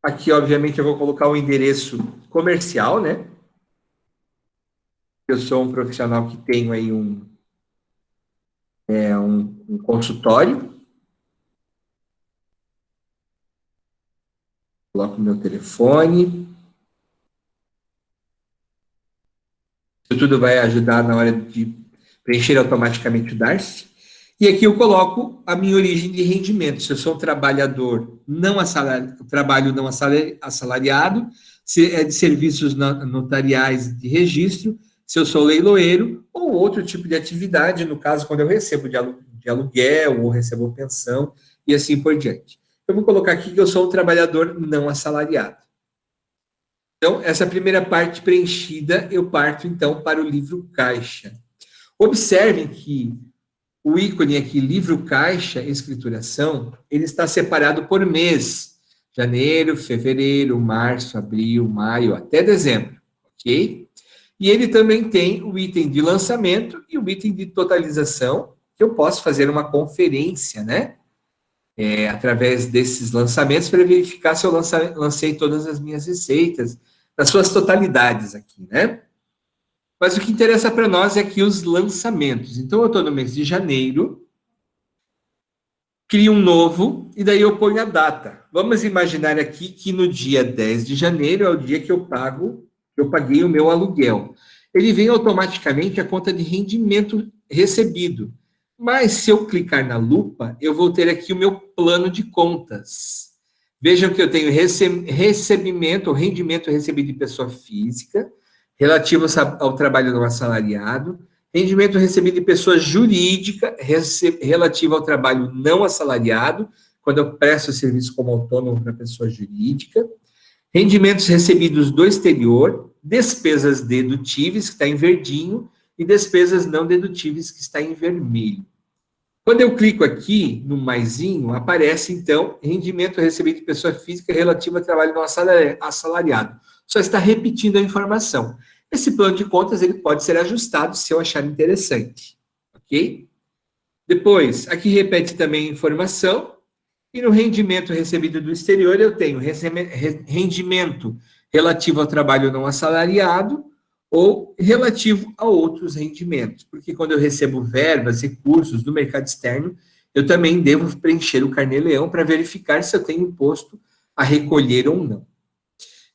S1: Aqui, obviamente, eu vou colocar o endereço comercial, né? Eu sou um profissional que tenho aí um consultório. Coloco o meu telefone. Isso tudo vai ajudar na hora de preencher automaticamente o Darcy. E aqui eu coloco a minha origem de rendimento. Se eu sou um trabalhador não assalariado, trabalho não assalariado, se é de serviços notariais de registro, se eu sou leiloeiro ou outro tipo de atividade, no caso, quando eu recebo de aluguel ou recebo pensão e assim por diante. Eu vou colocar aqui que eu sou um trabalhador não assalariado. Então, essa primeira parte preenchida, eu parto então para o livro caixa. Observem que o ícone aqui, livro caixa, escrituração, ele está separado por mês. Janeiro, fevereiro, março, abril, maio, até dezembro, ok? E ele também tem o item de lançamento e o item de totalização, que eu posso fazer uma conferência, né? Através desses lançamentos para verificar se eu lancei todas as minhas receitas, nas suas totalidades aqui, né? Mas o que interessa para nós é aqui os lançamentos. Então, eu estou no mês de janeiro, crio um novo, e daí eu ponho a data. Vamos imaginar aqui que no dia 10 de janeiro é o dia que eu paguei o meu aluguel. Ele vem automaticamente a conta de rendimento recebido. Mas se eu clicar na lupa, eu vou ter aqui o meu plano de contas. Vejam que eu tenho recebimento, ou rendimento recebido de pessoa física, relativo ao trabalho não assalariado, rendimento recebido de pessoa jurídica, relativo ao trabalho não assalariado, quando eu presto serviço como autônomo para pessoa jurídica, rendimentos recebidos do exterior, despesas dedutíveis, que está em verdinho, e despesas não dedutíveis, que está em vermelho. Quando eu clico aqui no maisinho, aparece, então, rendimento recebido de pessoa física relativo ao trabalho não assalariado. Só está repetindo a informação. Esse plano de contas ele pode ser ajustado se eu achar interessante, ok? Depois, aqui repete também a informação, e no rendimento recebido do exterior eu tenho rendimento relativo ao trabalho não assalariado ou relativo a outros rendimentos, porque quando eu recebo verbas, recursos do mercado externo, eu também devo preencher o carnê-leão para verificar se eu tenho imposto a recolher ou não.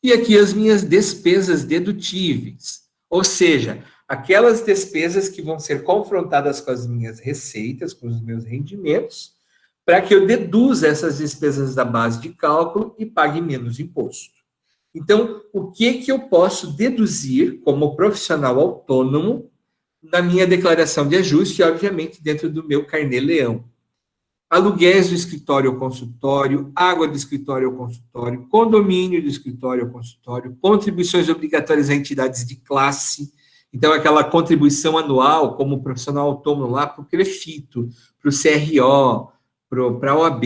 S1: E aqui as minhas despesas dedutíveis, ou seja, aquelas despesas que vão ser confrontadas com as minhas receitas, com os meus rendimentos, para que eu deduza essas despesas da base de cálculo e pague menos imposto. Então, o que eu posso deduzir como profissional autônomo na minha declaração de ajuste, obviamente, dentro do meu carnê-leão? Aluguéis do escritório ao consultório, água do escritório ao consultório, condomínio do escritório ao consultório, contribuições obrigatórias a entidades de classe, então aquela contribuição anual como profissional autônomo lá para o CREFITO, para o CRO, para a OAB,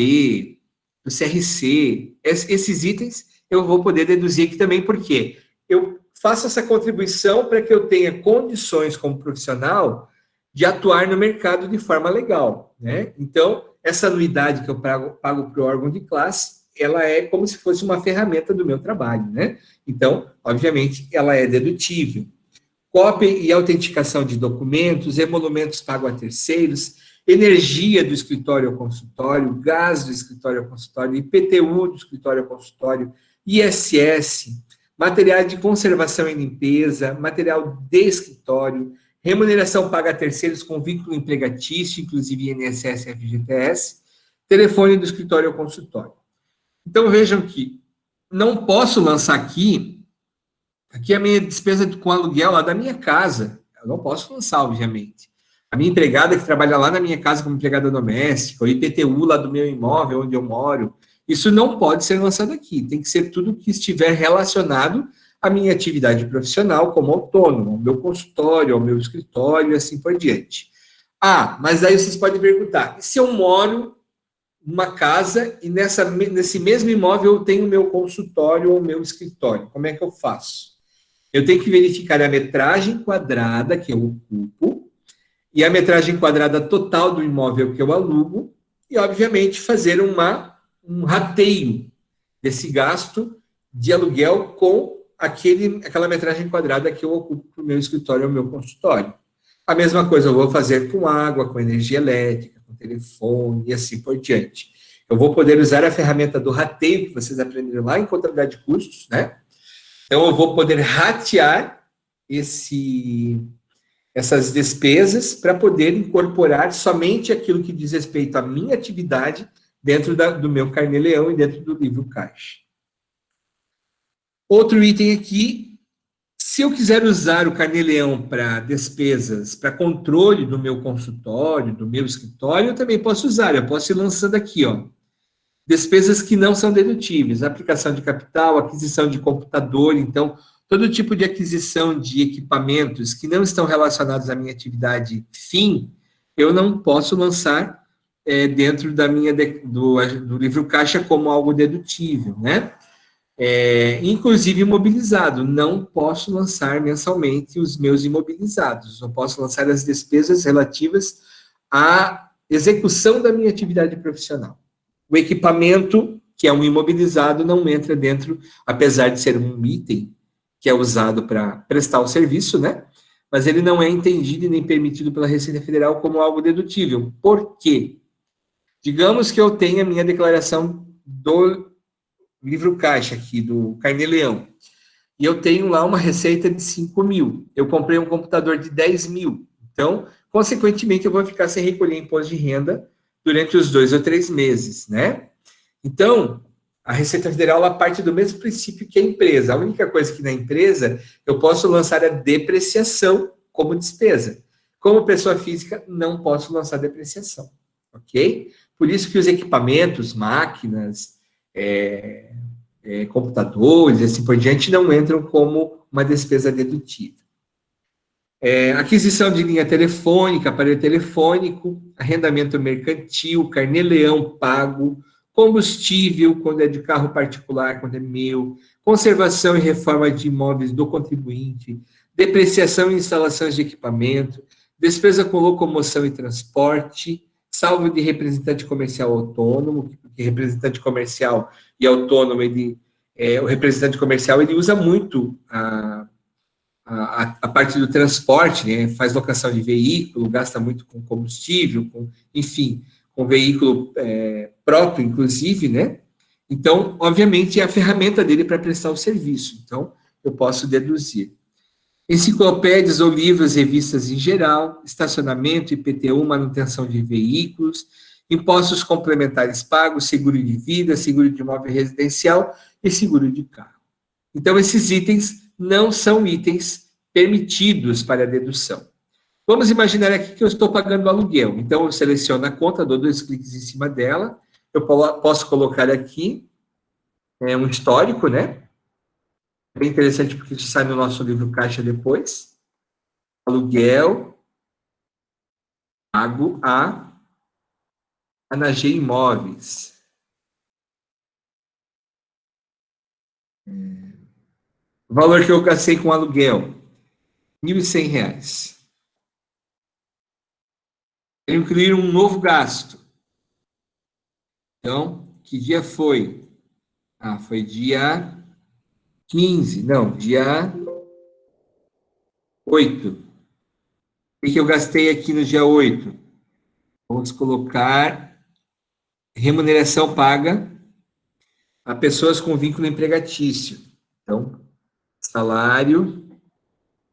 S1: para o CRC, esses itens eu vou poder deduzir aqui também, porque eu faço essa contribuição para que eu tenha condições como profissional de atuar no mercado de forma legal, né? Então, essa anuidade que eu pago para o órgão de classe, ela é como se fosse uma ferramenta do meu trabalho, né? Então, obviamente, ela é dedutível. Cópia e autenticação de documentos, emolumentos pagos a terceiros, energia do escritório ao consultório, gás do escritório ao consultório, IPTU do escritório ao consultório, ISS, material de conservação e limpeza, material de escritório, remuneração paga a terceiros com vínculo empregatício, inclusive INSS e FGTS, telefone do escritório ao consultório. Então, vejam que não posso lançar aqui a minha despesa com aluguel lá da minha casa. Eu não posso lançar, obviamente. A minha empregada que trabalha lá na minha casa como empregada doméstica, o IPTU lá do meu imóvel onde eu moro, isso não pode ser lançado aqui. Tem que ser tudo que estiver relacionado à minha atividade profissional como autônomo, ao meu consultório, ao meu escritório e assim por diante. Ah, mas aí vocês podem perguntar, e se eu moro numa casa e nesse mesmo imóvel eu tenho o meu consultório ou o meu escritório, como é que eu faço? Eu tenho que verificar a metragem quadrada que eu ocupo e a metragem quadrada total do imóvel que eu alugo e, obviamente, fazer um rateio desse gasto de aluguel com aquela metragem quadrada que eu ocupo para o meu escritório ou meu consultório. A mesma coisa eu vou fazer com água, com energia elétrica, com telefone e assim por diante. Eu vou poder usar a ferramenta do rateio, que vocês aprenderam lá em contabilidade de custos, né? Então, eu vou poder ratear essas despesas para poder incorporar somente aquilo que diz respeito à minha atividade dentro do meu carnê-leão e dentro do livro caixa. Outro item aqui, se eu quiser usar o carnê-leão para despesas, para controle do meu consultório, do meu escritório, eu também posso usar. Eu posso ir lançando aqui, ó, despesas que não são dedutíveis, aplicação de capital, aquisição de computador, então, todo tipo de aquisição de equipamentos que não estão relacionados à minha atividade fim, eu não posso lançar dentro do livro caixa como algo dedutível, né? Inclusive imobilizado, não posso lançar mensalmente os meus imobilizados, eu posso lançar as despesas relativas à execução da minha atividade profissional. O equipamento, que é um imobilizado, não entra dentro, apesar de ser um item que é usado para prestar o serviço, né? Mas ele não é entendido e nem permitido pela Receita Federal como algo dedutível. Por quê? Digamos que eu tenha a minha declaração do livro caixa aqui, do Carnê-Leão, e eu tenho lá uma receita de 5 mil. Eu comprei um computador de 10 mil. Então, consequentemente, eu vou ficar sem recolher imposto de renda durante os 2 ou 3 meses, né? Então, a Receita Federal ela parte do mesmo princípio que a empresa. A única coisa que na empresa eu posso lançar a depreciação como despesa. Como pessoa física, não posso lançar depreciação, ok? Por isso que os equipamentos, máquinas, computadores e assim por diante não entram como uma despesa dedutível. Aquisição de linha telefônica, aparelho telefônico, arrendamento mercantil, carnê-leão pago, combustível, quando é de carro particular, quando é meu, conservação e reforma de imóveis do contribuinte, depreciação e instalações de equipamento, despesa com locomoção e transporte, salvo de representante comercial autônomo, porque representante comercial e autônomo, o representante comercial ele usa muito a parte do transporte, né? Faz locação de veículo, gasta muito com combustível, enfim, com veículo próprio, inclusive, né? Então, obviamente, é a ferramenta dele para prestar o serviço. Então, eu posso deduzir. Enciclopédias ou livros, revistas em geral, estacionamento, IPTU, manutenção de veículos, impostos complementares pagos, seguro de vida, seguro de imóvel residencial e seguro de carro. Então, esses itens não são itens permitidos para a dedução. Vamos imaginar aqui que eu estou pagando aluguel. Então, eu seleciono a conta, dou 2 cliques em cima dela, eu posso colocar aqui um histórico, né? É bem interessante porque isso sai no nosso livro caixa depois. Aluguel pago a ANAG Imóveis. O valor que eu gastei com aluguel, R$ 1.100. Eu incluir um novo gasto. Então, que dia foi? Foi dia 15, não, dia 8. O que eu gastei aqui no dia 8? Vamos colocar remuneração paga a pessoas com vínculo empregatício. Então, salário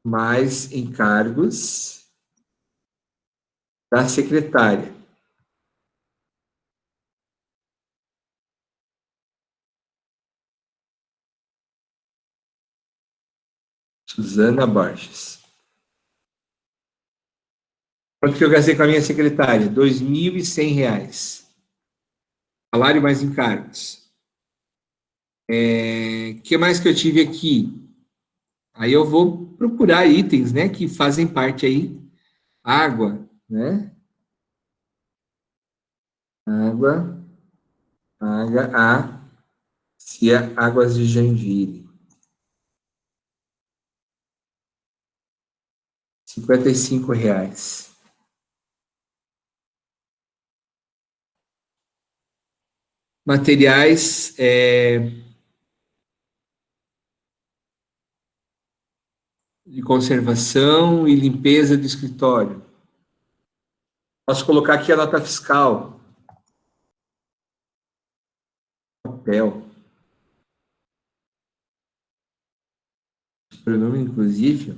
S1: mais encargos da secretária. Suzana Borges. Quanto que eu gastei com a minha secretária? R$ 2.100. Salário mais encargos. O que mais que eu tive aqui? Aí eu vou procurar itens, né, que fazem parte aí. Água, né? Água, paga a CIA Águas de Joinville. R$ 55. Materiais de conservação e limpeza do escritório. Posso colocar aqui a nota fiscal. Papel. Pronome inclusive,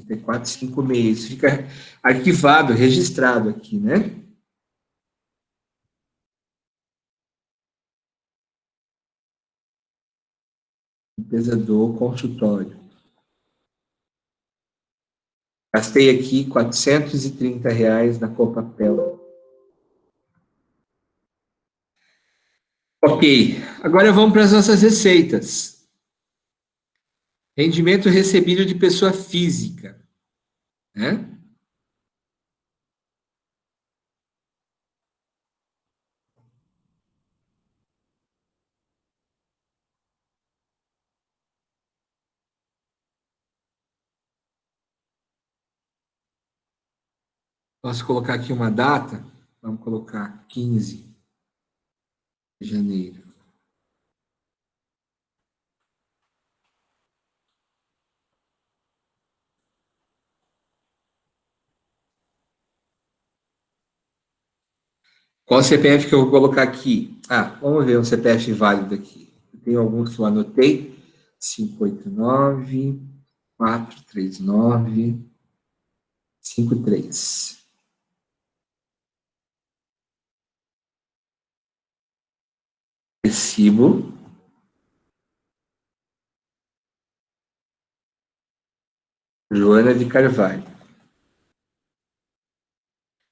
S1: tem 4, 5 meses. Fica arquivado, registrado aqui, né? Limpeza do consultório. Gastei aqui R$ 430 na Copapel. Ok, agora vamos para as nossas receitas. Rendimento recebido de pessoa física, né? Posso colocar aqui uma data? Vamos colocar 15 de janeiro. Qual CPF que eu vou colocar aqui? Vamos ver um CPF válido aqui. Eu tenho alguns que eu anotei. 589 439 53. Recibo. Joana de Carvalho.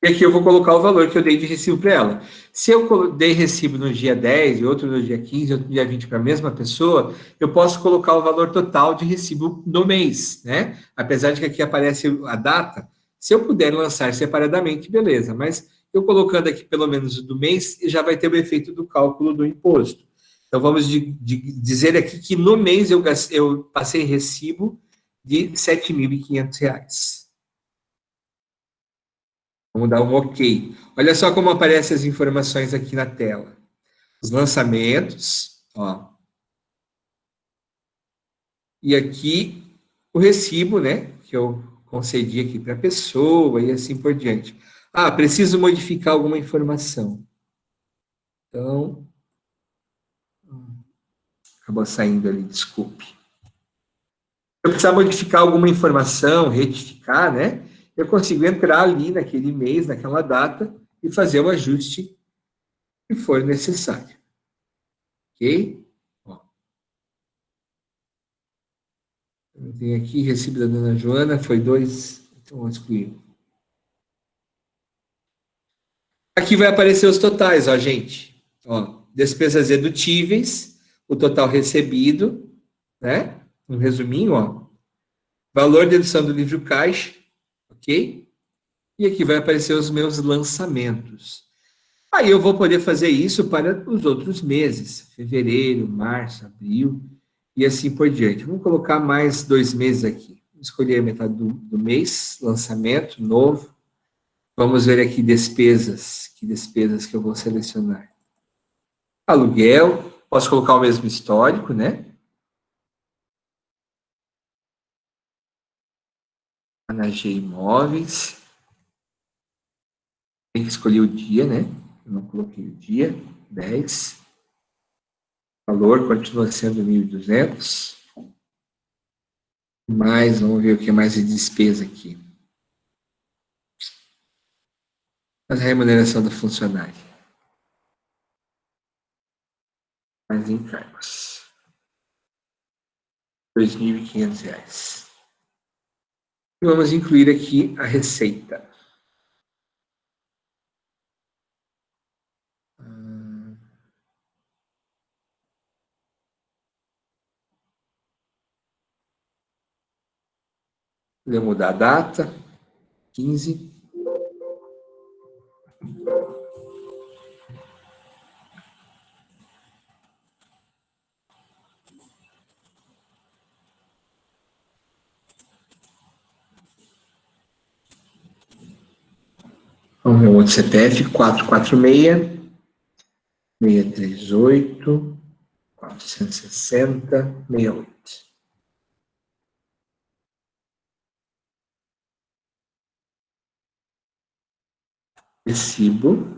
S1: E aqui eu vou colocar o valor que eu dei de recibo para ela. Se eu dei recibo no dia 10, e outro no dia 15, outro no dia 20 para a mesma pessoa, eu posso colocar o valor total de recibo no mês, né? Apesar de que aqui aparece a data, se eu puder lançar separadamente, beleza. Mas eu colocando aqui pelo menos do mês, já vai ter o efeito do cálculo do imposto. Então vamos dizer aqui que no mês eu passei recibo de R$ 7.500. Vamos dar um OK. Olha só como aparecem as informações aqui na tela. Os lançamentos, ó. E aqui o recibo, né, que eu concedi aqui para a pessoa e assim por diante. Preciso modificar alguma informação. Então, acabou saindo ali, desculpe. Se eu precisar modificar alguma informação, retificar, né, eu consigo entrar ali naquele mês, naquela data, e fazer o ajuste que for necessário. Ok? Tem aqui, recibo da dona Joana, foi 2, então vou excluir. Aqui vai aparecer os totais, ó, gente. Ó, despesas dedutíveis, o total recebido, né? Um resuminho, ó. Valor de dedução do livro caixa, ok? E aqui vai aparecer os meus lançamentos. Aí eu vou poder fazer isso para os outros meses, fevereiro, março, abril, e assim por diante. Vamos colocar mais 2 meses aqui. Escolher a metade do mês, lançamento, novo. Vamos ver aqui despesas. Que despesas que eu vou selecionar? Aluguel. Posso colocar o mesmo histórico, né? ANAG Imóveis. Tem que escolher o dia, né? Eu não coloquei o dia. 10. Valor continua sendo 1.200. Mais, vamos ver o que mais de despesa aqui. A remuneração do funcionário. Mais encargos. R$ 2.500. E vamos incluir aqui a receita. Vou mudar a data. 15. Vamos ver o outro CPF, 446. 638, 460, 68. Recibo.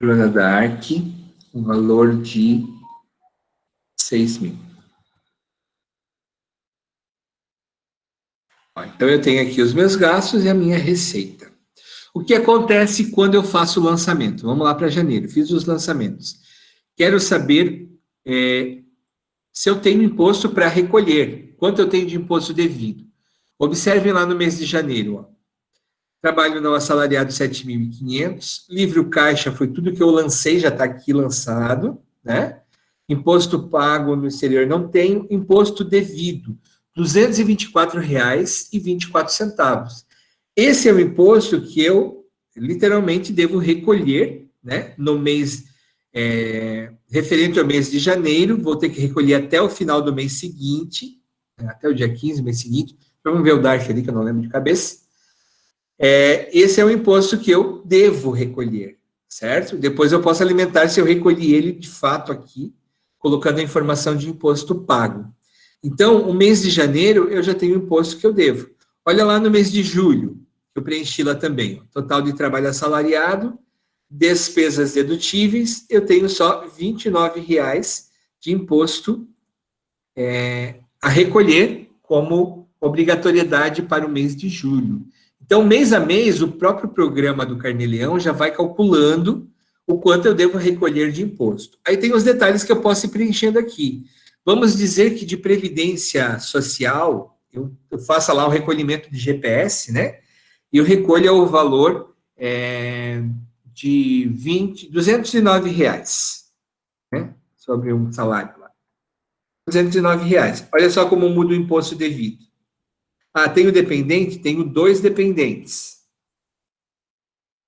S1: Joana d'Arc, um valor de 6.000. Então, eu tenho aqui os meus gastos e a minha receita. O que acontece quando eu faço o lançamento? Vamos lá para janeiro, fiz os lançamentos. Quero saber se eu tenho imposto para recolher, quanto eu tenho de imposto devido. Observem lá no mês de janeiro, ó. Trabalho não assalariado 7.500, livro caixa foi tudo que eu lancei, já está aqui lançado, né? Imposto pago no exterior não tenho, imposto devido, R$ 224,24. Esse é o imposto que eu literalmente devo recolher, né? No mês referente ao mês de janeiro, vou ter que recolher até o final do mês seguinte, né? Até o dia 15 do mês seguinte. Vamos ver o DARF ali, que eu não lembro de cabeça. Esse é o imposto que eu devo recolher, certo? Depois eu posso alimentar se eu recolhi ele de fato aqui, colocando a informação de imposto pago. Então, o mês de janeiro eu já tenho o imposto que eu devo. Olha lá no mês de julho, eu preenchi lá também. Total de trabalho assalariado, despesas dedutíveis, eu tenho só R$ 29,00 de imposto a recolher como obrigatoriedade para o mês de julho. Então, mês a mês, o próprio programa do Carnê-Leão já vai calculando o quanto eu devo recolher de imposto. Aí tem os detalhes que eu posso ir preenchendo aqui. Vamos dizer que de previdência social, eu faça lá o recolhimento de GPS, né? E eu recolha o valor de R$ 209,00, né? Sobre um salário lá. R$ 209,00. Olha só como muda o imposto devido. Tenho dependente? Tenho 2 dependentes.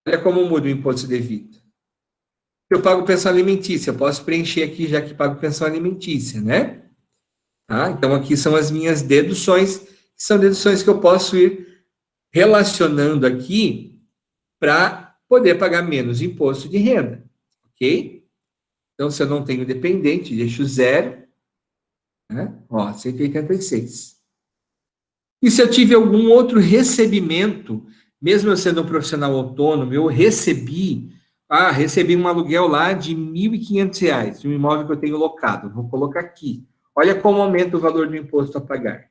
S1: Olha como muda o imposto devido. Eu pago pensão alimentícia, eu posso preencher aqui já que pago pensão alimentícia, né? Então, aqui são as minhas deduções, que são deduções que eu posso ir relacionando aqui para poder pagar menos imposto de renda, ok? Então, se eu não tenho dependente, deixo 0, né? 186. E se eu tive algum outro recebimento, mesmo eu sendo um profissional autônomo, eu recebi um aluguel lá de R$ 1.500, de um imóvel que eu tenho locado. Vou colocar aqui. Olha como aumenta o valor do imposto a pagar.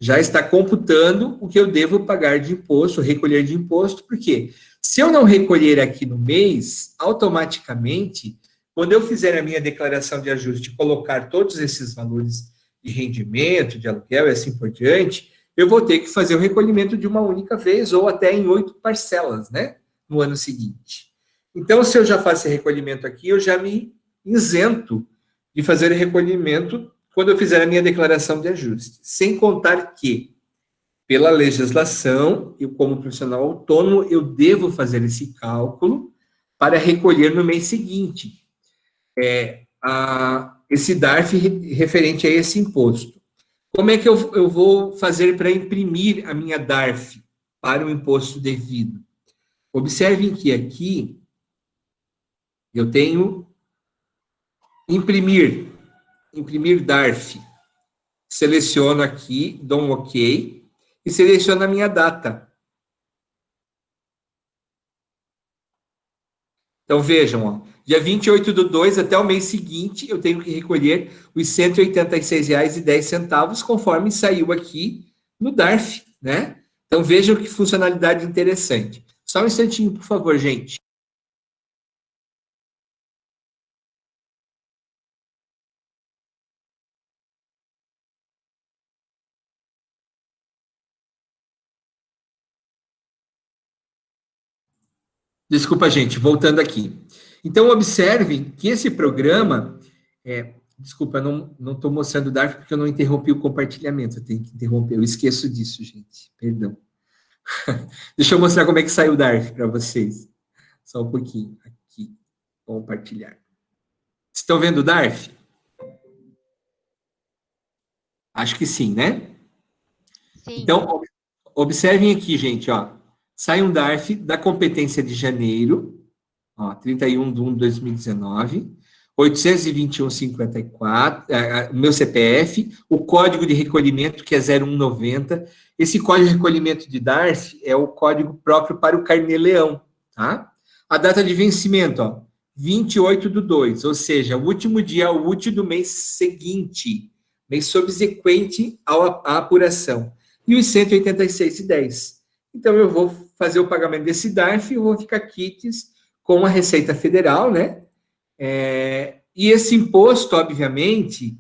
S1: Já está computando o que eu devo pagar de imposto, recolher de imposto, porque se eu não recolher aqui no mês, automaticamente, quando eu fizer a minha declaração de ajuste e colocar todos esses valores de rendimento, de aluguel e assim por diante, eu vou ter que fazer o recolhimento de uma única vez ou até em 8 parcelas, né? No ano seguinte. Então, se eu já faço esse recolhimento aqui, eu já me isento de fazer o recolhimento quando eu fizer a minha declaração de ajuste. Sem contar que, pela legislação, eu como profissional autônomo, eu devo fazer esse cálculo para recolher no mês seguinte. Esse DARF referente a esse imposto. Como é que eu vou fazer para imprimir a minha DARF para o imposto devido? Observem que aqui eu tenho imprimir DARF. Seleciono aqui, dou um OK e seleciono a minha data. Então, vejam, ó, dia 28/2 até o mês seguinte, eu tenho que recolher os R$ 186,10, conforme saiu aqui no DARF, né? Então, vejam que funcionalidade interessante. Só um instantinho, por favor, gente. Desculpa, gente, voltando aqui. Então, observem que esse programa... Desculpa, não estou mostrando o DARF porque eu não interrompi o compartilhamento. Eu tenho que interromper, eu esqueço disso, gente. Perdão. Deixa eu mostrar como é que sai o DARF para vocês. Só um pouquinho. Aqui, compartilhar. Estão vendo o DARF? Acho que sim, né?
S3: Sim.
S1: Então, observem aqui, gente, ó. sai um DARF da competência de janeiro, ó, 31/1/2019, 821,54, o meu CPF, o código de recolhimento, que é 0190. Esse código de recolhimento de DARF é o código próprio para o Carnê-Leão, tá? A data de vencimento, ó, 28/2, ou seja, o último dia útil do mês seguinte, mês subsequente à apuração. E os 186,10. Então, eu vou fazer o pagamento desse DARF e eu vou ficar quites com a Receita Federal, né? E esse imposto, obviamente,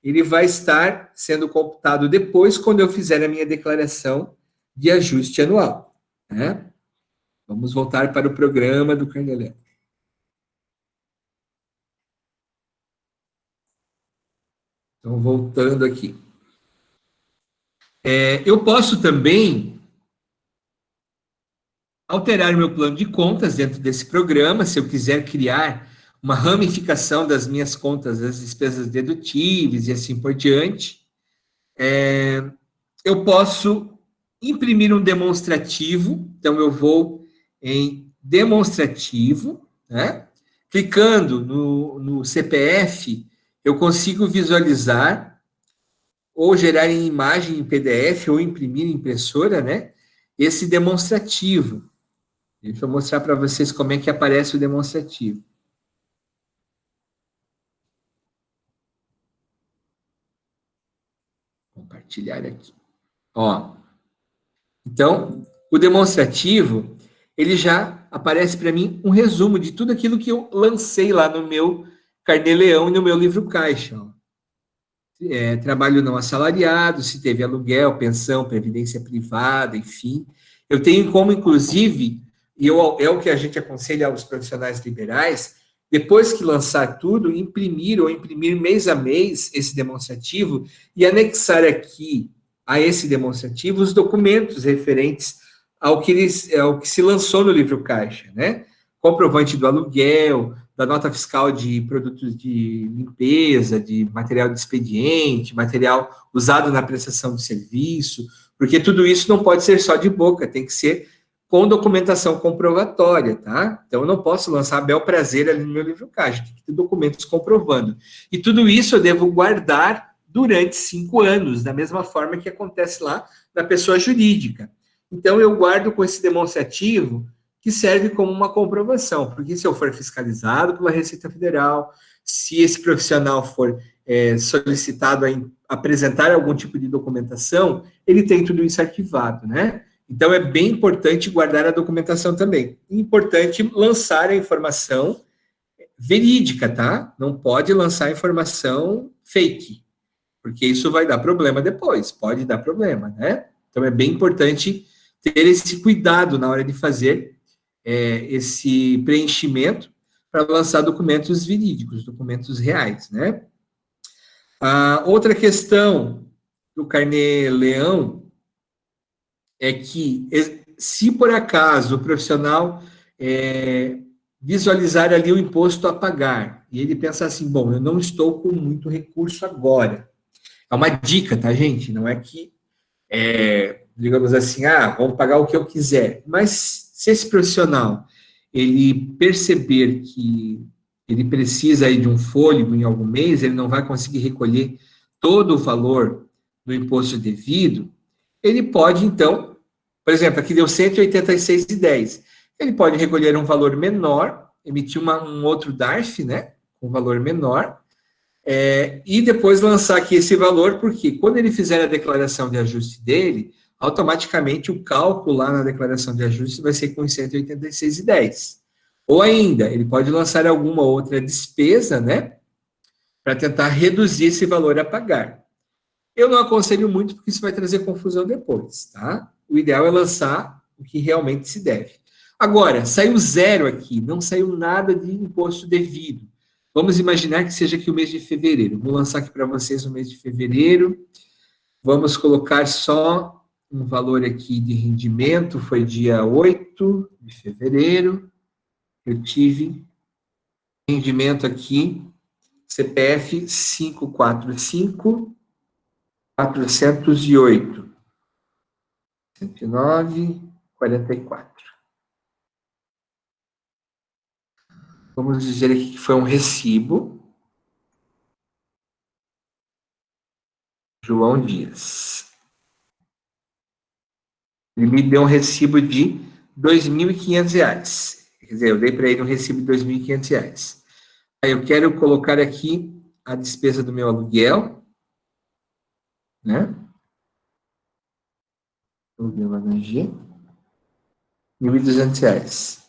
S1: ele vai estar sendo computado depois, quando eu fizer a minha declaração de ajuste anual, né? Vamos voltar para o programa do Carnê-Leão. Então, voltando aqui. Eu posso também alterar meu plano de contas dentro desse programa, se eu quiser criar uma ramificação das minhas contas, das despesas dedutíveis e assim por diante. Eu posso imprimir um demonstrativo, então eu vou em demonstrativo, né? Clicando no CPF, eu consigo visualizar ou gerar em imagem em PDF ou imprimir em impressora, né? Esse demonstrativo. Deixa eu mostrar para vocês como é que aparece o demonstrativo. Compartilhar aqui. Ó. Então, o demonstrativo, ele já aparece para mim um resumo de tudo aquilo que eu lancei lá no meu Carnê-Leão e no meu livro caixa. Ó. Trabalho não assalariado, se teve aluguel, pensão, previdência privada, enfim. Eu tenho como, inclusive, é o que a gente aconselha aos profissionais liberais, depois que lançar tudo, imprimir mês a mês esse demonstrativo e anexar aqui a esse demonstrativo os documentos referentes ao que se lançou no livro caixa, né? Comprovante do aluguel, da nota fiscal de produtos de limpeza, de material de expediente, material usado na prestação de serviço, porque tudo isso não pode ser só de boca, tem que ser com documentação comprovatória, tá? Então, eu não posso lançar a bel prazer ali no meu livro caixa, tem que ter documentos comprovando. E tudo isso eu devo guardar durante 5 anos, da mesma forma que acontece lá na pessoa jurídica. Então, eu guardo com esse demonstrativo que serve como uma comprovação, porque se eu for fiscalizado pela Receita Federal, se esse profissional for solicitado a apresentar algum tipo de documentação, ele tem tudo isso arquivado, né? Então, é bem importante guardar a documentação também. É importante lançar a informação verídica, tá? Não pode lançar informação fake, porque isso vai dar problema depois, pode dar problema, né? Então, é bem importante ter esse cuidado na hora de fazer esse preenchimento para lançar documentos verídicos, documentos reais, né? A outra questão do Carnê-Leão é que, se por acaso o profissional visualizar ali o imposto a pagar, e ele pensar assim, bom, eu não estou com muito recurso agora. É uma dica, tá, gente? Não é que, digamos assim, vamos pagar o que eu quiser. Mas se esse profissional, ele perceber que ele precisa aí de um fôlego em algum mês, ele não vai conseguir recolher todo o valor do imposto devido, ele pode, então, por exemplo, aqui deu 186,10. Ele pode recolher um valor menor, emitir um outro DARF, né, com valor menor, e depois lançar aqui esse valor, porque quando ele fizer a declaração de ajuste dele, automaticamente o cálculo lá na declaração de ajuste vai ser com 186,10. Ou ainda, ele pode lançar alguma outra despesa, né, para tentar reduzir esse valor a pagar. Eu não aconselho muito, porque isso vai trazer confusão depois, tá? O ideal é lançar o que realmente se deve. Agora, saiu zero aqui, não saiu nada de imposto devido. Vamos imaginar que seja aqui o mês de fevereiro. Vou lançar aqui para vocês o mês de fevereiro. Vamos colocar só um valor aqui de rendimento, foi dia 8 de fevereiro. Eu tive rendimento aqui, CPF 545 408. 109, 44. Vamos dizer aqui que foi um recibo. João Dias. Ele me deu um recibo de R$ 2.500. Quer dizer, eu dei para ele um recibo de R$ 2.500. Aí eu quero colocar aqui a despesa do meu aluguel, né? Aluguel Laranjê. R$ 1.200.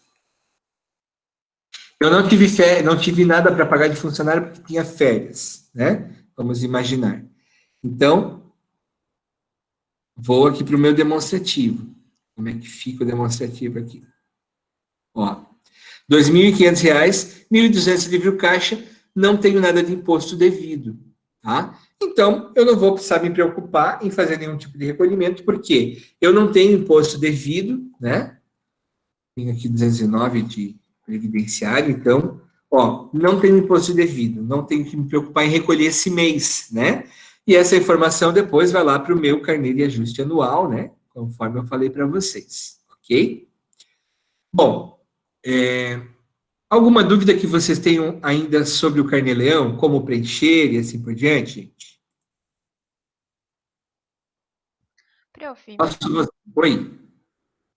S1: Eu não tive nada para pagar de funcionário porque tinha férias, né? Vamos imaginar. Então, vou aqui para o meu demonstrativo. Como é que fica o demonstrativo aqui? Ó, R$ 2.500, 1.200 livre caixa, não tenho nada de imposto devido, tá? Então, eu não vou precisar me preocupar em fazer nenhum tipo de recolhimento, porque eu não tenho imposto devido, né? Tenho aqui 209 de previdenciário, então, ó, não tenho imposto devido, não tenho que me preocupar em recolher esse mês, né? E essa informação depois vai lá para o meu carnê de ajuste anual, né? Conforme eu falei para vocês, ok? Bom, alguma dúvida que vocês tenham ainda sobre o carnê-leão, como preencher e assim por diante, gente?
S3: Prof,
S1: Oi,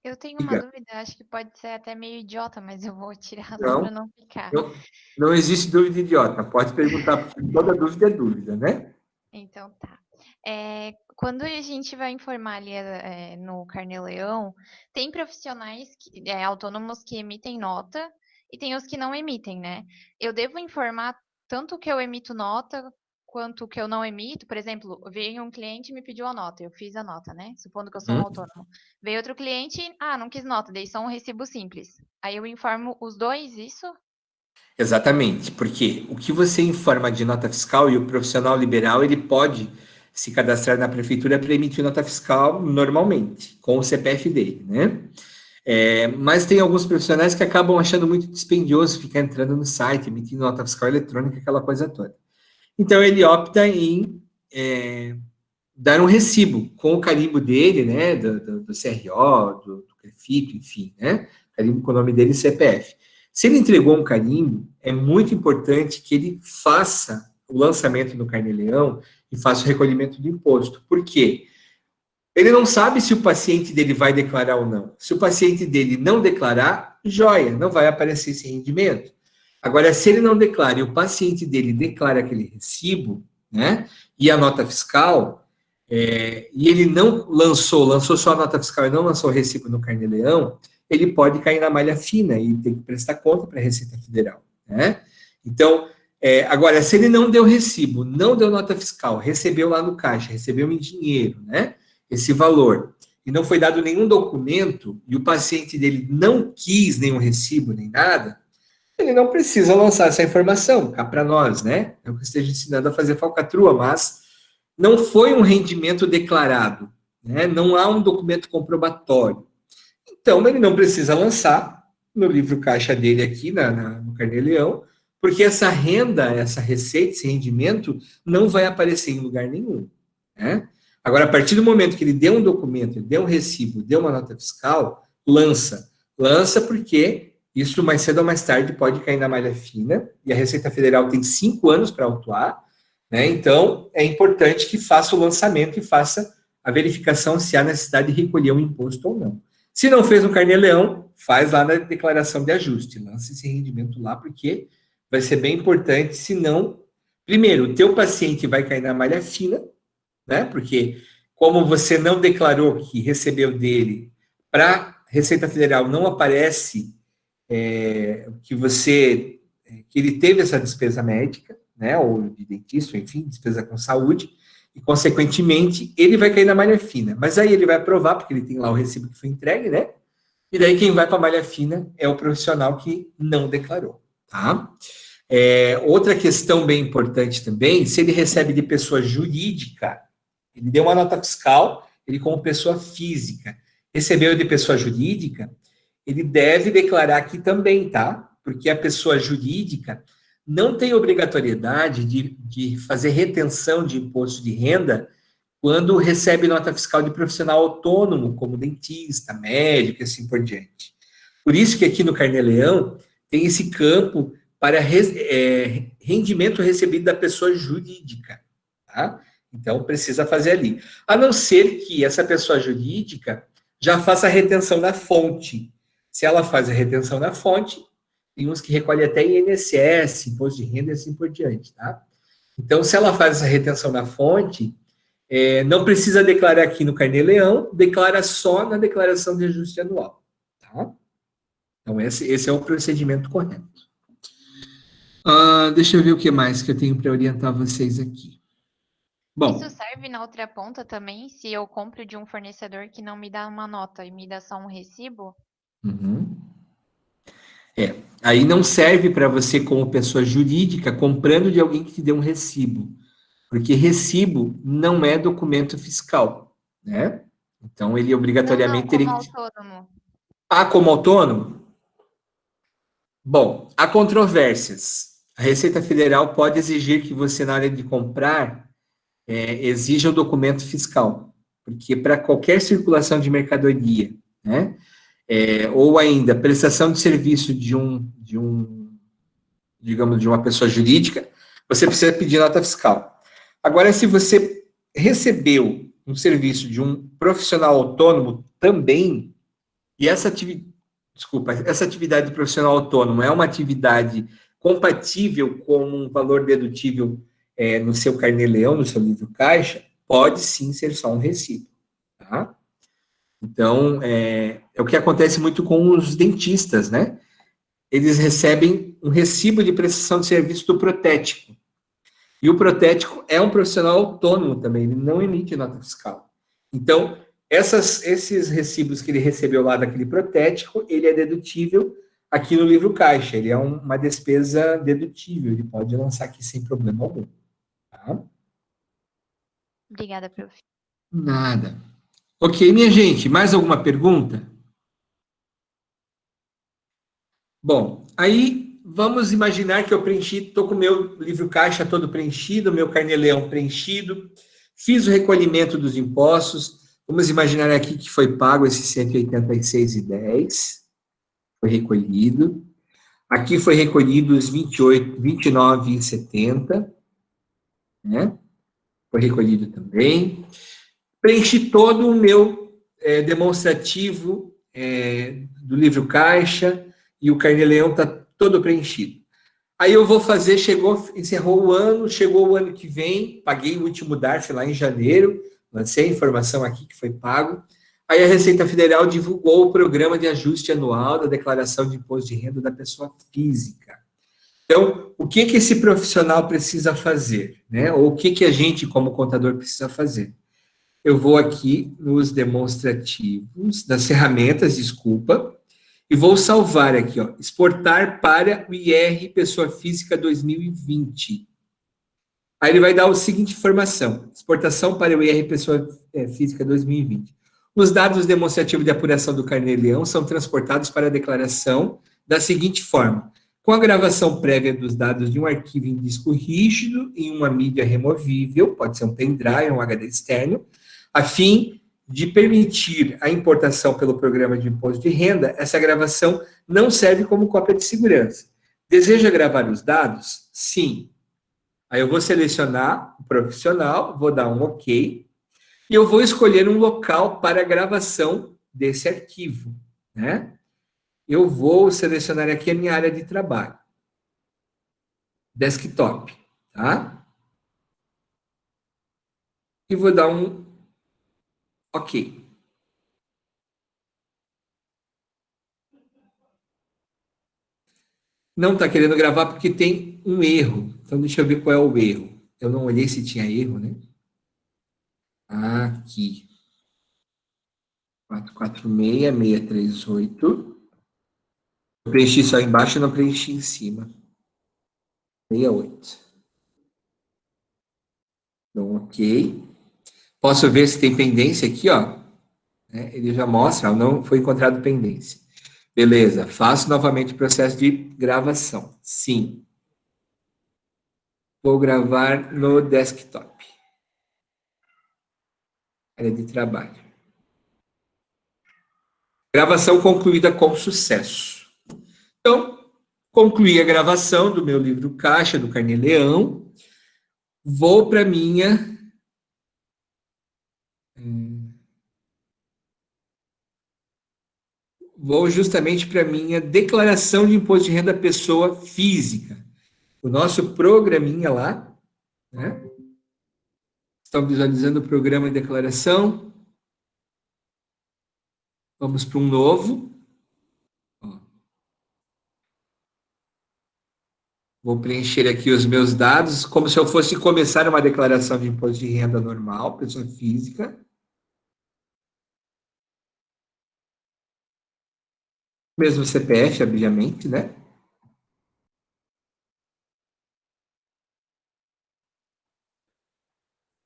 S3: eu tenho uma
S1: diga.
S3: dúvida, acho que pode ser até meio idiota, mas eu vou tirar só para
S1: Não,
S3: não ficar.
S1: não existe dúvida idiota, pode perguntar, porque toda dúvida é dúvida, né?
S3: Então tá. Quando a gente vai informar ali no Carnê-Leão, tem profissionais autônomos que emitem nota e tem os que não emitem, né? Eu devo informar tanto que eu emito nota quanto que eu não emito? Por exemplo, veio um cliente e me pediu a nota, eu fiz a nota, né? Supondo que eu sou um autônomo. Veio outro cliente, não quis nota, dei só um recibo simples. Aí eu informo os dois, isso?
S1: Exatamente, porque o que você informa de nota fiscal e o profissional liberal, ele pode se cadastrar na prefeitura para emitir nota fiscal normalmente, com o CPF dele, né? Mas tem alguns profissionais que acabam achando muito dispendioso ficar entrando no site, emitindo nota fiscal eletrônica, aquela coisa toda. Então, ele opta em dar um recibo com o carimbo dele, né, do CRO, do CREFIP, enfim, né, carimbo com o nome dele e CPF. Se ele entregou um carimbo, é muito importante que ele faça o lançamento no Carnê-Leão e faça o recolhimento do imposto. Por quê? Ele não sabe se o paciente dele vai declarar ou não. Se o paciente dele não declarar, joia, não vai aparecer esse rendimento. Agora, se ele não declara e o paciente dele declara aquele recibo, né, e a nota fiscal, e ele não lançou só a nota fiscal e não lançou o recibo no Carnê-Leão, ele pode cair na malha fina e ter que prestar conta para a Receita Federal, né? Então, agora, se ele não deu recibo, não deu nota fiscal, recebeu lá no caixa, recebeu em dinheiro, né, esse valor, e não foi dado nenhum documento, e o paciente dele não quis nenhum recibo, nem nada, ele não precisa lançar essa informação, cá para nós, né? É o que eu esteja ensinando a fazer falcatrua, mas não foi um rendimento declarado, né? Não há um documento comprobatório. Então, ele não precisa lançar no livro caixa dele aqui, no Carnê-Leão, porque essa renda, essa receita, esse rendimento, não vai aparecer em lugar nenhum, né? Agora, a partir do momento que ele deu um documento, ele deu um recibo, deu uma nota fiscal, lança. Lança porque isso, mais cedo ou mais tarde, pode cair na malha fina, e a Receita Federal tem 5 anos para autuar, né? Então, é importante que faça o lançamento e faça a verificação se há necessidade de recolher o imposto ou não. Se não fez no Carnê-Leão, faz lá na declaração de ajuste, lança esse rendimento lá, porque vai ser bem importante, senão, primeiro, o teu paciente vai cair na malha fina, né? Porque como você não declarou que recebeu dele, para a Receita Federal não aparece que ele teve essa despesa médica, né? Ou de dentista, enfim, despesa com saúde, e consequentemente ele vai cair na malha fina. Mas aí ele vai aprovar, porque ele tem lá o recibo que foi entregue, né? E daí quem vai para a malha fina é o profissional que não declarou, tá? Outra questão bem importante também, se ele recebe de pessoa jurídica, ele deu uma nota fiscal, ele como pessoa física, recebeu de pessoa jurídica, ele deve declarar aqui também, tá? Porque a pessoa jurídica não tem obrigatoriedade de fazer retenção de imposto de renda quando recebe nota fiscal de profissional autônomo, como dentista, médico e assim por diante. Por isso que aqui no Carnê-Leão tem esse campo para rendimento recebido da pessoa jurídica, tá? Então, precisa fazer ali. A não ser que essa pessoa jurídica já faça a retenção na fonte. Se ela faz a retenção na fonte, tem uns que recolhem até INSS, imposto de renda e assim por diante, tá? Então, se ela faz essa retenção na fonte, não precisa declarar aqui no Carnê-Leão, declara só na declaração de ajuste anual, tá? Então, esse é o procedimento correto. Deixa eu ver o que mais que eu tenho para orientar vocês aqui. Bom,
S3: Isso serve na outra ponta também, se eu compro de um fornecedor que não me dá uma nota e me dá só um recibo?
S1: Aí não serve para você como pessoa jurídica comprando de alguém que te deu um recibo, porque recibo não é documento fiscal, né? Então ele
S3: Não,
S1: obrigatoriamente
S3: como
S1: teria que...
S3: autônomo.
S1: como autônomo? Bom, há controvérsias. A Receita Federal pode exigir que você, na hora de comprar, exija o documento fiscal, porque para qualquer circulação de mercadoria, né? Ou ainda prestação de serviço digamos, de uma pessoa jurídica, você precisa pedir nota fiscal. Agora, se você recebeu um serviço de um profissional autônomo também, e essa atividade de profissional autônomo é uma atividade compatível com um valor dedutível no seu Carnê-Leão, no seu livro caixa, pode sim ser só um recibo, tá? Então, é o que acontece muito com os dentistas, né? Eles recebem um recibo de prestação de serviço do protético. E o protético é um profissional autônomo também, ele não emite nota fiscal. Então, esses recibos que ele recebeu lá daquele protético, ele é dedutível aqui no livro caixa, ele é uma despesa dedutível, ele pode lançar aqui sem problema algum. Tá?
S3: Obrigada, prof.
S1: Nada. Ok, minha gente, mais alguma pergunta? Bom, aí vamos imaginar que eu estou com o meu livro caixa todo preenchido, meu Carnê-Leão preenchido, fiz o recolhimento dos impostos, vamos imaginar aqui que foi pago esses R$ 186,10, foi recolhido. Aqui foi recolhido os R$ 29,70, né? Foi recolhido também. Preenchi todo o meu demonstrativo do livro caixa e o Carnê-Leão está todo preenchido. Aí eu vou fazer, encerrou o ano, chegou o ano que vem, paguei o último DARF lá em janeiro, lancei a informação aqui que foi pago. Aí a Receita Federal divulgou o programa de ajuste anual da declaração de imposto de renda da pessoa física. Então, o que esse profissional precisa fazer, né? Ou o que a gente, como contador, precisa fazer? Eu vou aqui nos demonstrativos das ferramentas, desculpa, e vou salvar aqui, ó, exportar para o IR Pessoa Física 2020. Aí ele vai dar a seguinte informação, exportação para o IR Pessoa Física 2020. Os dados demonstrativos de apuração do Carnê-Leão são transportados para a declaração da seguinte forma, com a gravação prévia dos dados de um arquivo em disco rígido, em uma mídia removível, pode ser um pendrive, um HD externo, a fim de permitir a importação pelo programa de imposto de renda, essa gravação não serve como cópia de segurança. Deseja gravar os dados? Sim. Aí eu vou selecionar o profissional, vou dar um OK, e eu vou escolher um local para a gravação desse arquivo, né? Eu vou selecionar aqui a minha área de trabalho. Desktop, tá? E vou dar um OK. Não está querendo gravar porque tem um erro. Então, deixa eu ver qual é o erro. Eu não olhei se tinha erro, né? Aqui. 446,638. Eu preenchi só embaixo e não preenchi em cima. 68. Então, OK. Posso ver se tem pendência aqui, ó. Ele já mostra, não foi encontrado pendência. Beleza, faço novamente o processo de gravação. Sim. Vou gravar no desktop. área de trabalho. Gravação concluída com sucesso. Então, concluí a gravação do meu livro Caixa, do Carnê-Leão. Vou para minha... Vou justamente para minha declaração de imposto de renda pessoa física. O nosso programinha lá, né? Estão visualizando o programa de declaração. Vamos para um novo. Vou preencher aqui os meus dados, como se eu fosse começar uma declaração de imposto de renda normal, pessoa física. Mesmo CPF, obviamente, né?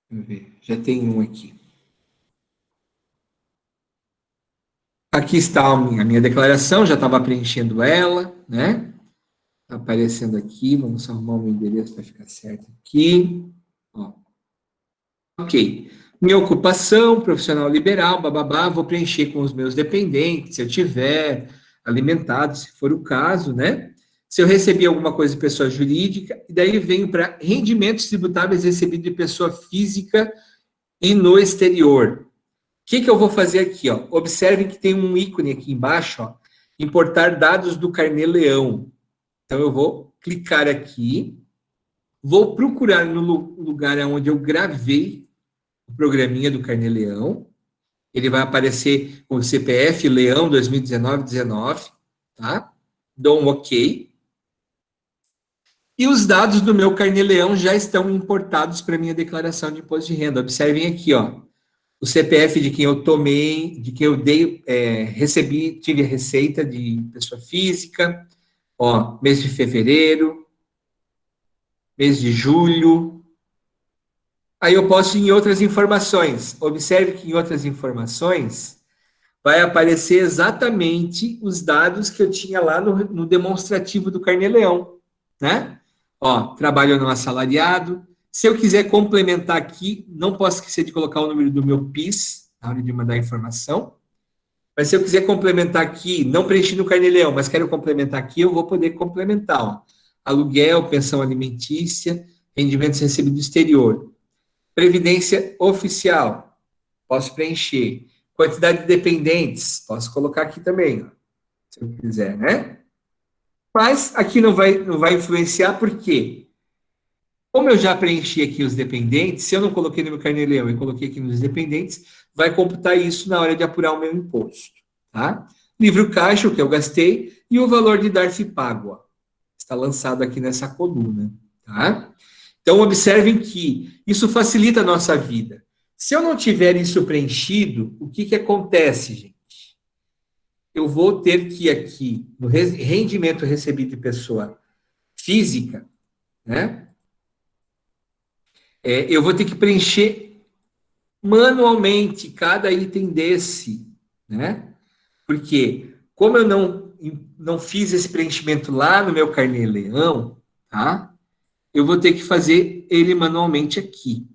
S1: Vamos ver, já tem um aqui. Aqui está a minha declaração, já estava preenchendo ela, né? Está aparecendo aqui, vamos arrumar um endereço para ficar certo aqui. Ó. Ok. Minha ocupação, profissional liberal, bababá, vou preencher com os meus dependentes, se eu tiver alimentado, se for o caso, né? Se eu recebi alguma coisa de pessoa jurídica, e daí venho para rendimentos tributáveis recebidos de pessoa física e no exterior. O que eu vou fazer aqui? Ó? Observem que tem um ícone aqui embaixo, ó, importar dados do Carnê-Leão. Então, eu vou clicar aqui, vou procurar no lugar onde eu gravei o programinha do Carnê-Leão. Ele vai aparecer com o CPF Leão 2019, tá? Dou um OK. E os dados do meu Carnê-Leão já estão importados para minha declaração de imposto de renda. Observem aqui, ó. O CPF de quem eu tomei, de quem eu dei, recebi, tive a receita de pessoa física, ó, mês de fevereiro, mês de julho. Aí eu posso ir em outras informações. Observe que em outras informações vai aparecer exatamente os dados que eu tinha lá no demonstrativo do Carnê-Leão, né? Ó, trabalho não assalariado. Se eu quiser complementar aqui, não posso esquecer de colocar o número do meu PIS na hora de mandar a informação. Mas se eu quiser complementar aqui, não preenchi no Carnê-Leão, mas quero complementar aqui, eu vou poder complementar. Ó. Aluguel, pensão alimentícia, rendimentos recebidos do exterior. Previdência oficial, posso preencher. Quantidade de dependentes, posso colocar aqui também, ó, se eu quiser, né? Mas aqui não vai influenciar, por quê? Como eu já preenchi aqui os dependentes, se eu não coloquei no meu Carnê-Leão e coloquei aqui nos dependentes, vai computar isso na hora de apurar o meu imposto, tá? Livro caixa, o que eu gastei, e o valor de DARF pago, ó, está lançado aqui nessa coluna, tá? Então, observem que isso facilita a nossa vida. Se eu não tiver isso preenchido, o que acontece, gente? Eu vou ter que aqui, no rendimento recebido de pessoa física, né? Eu vou ter que preencher manualmente cada item desse, né? Porque, como eu não fiz esse preenchimento lá no meu Carnê-Leão, tá? Eu vou ter que fazer ele manualmente aqui.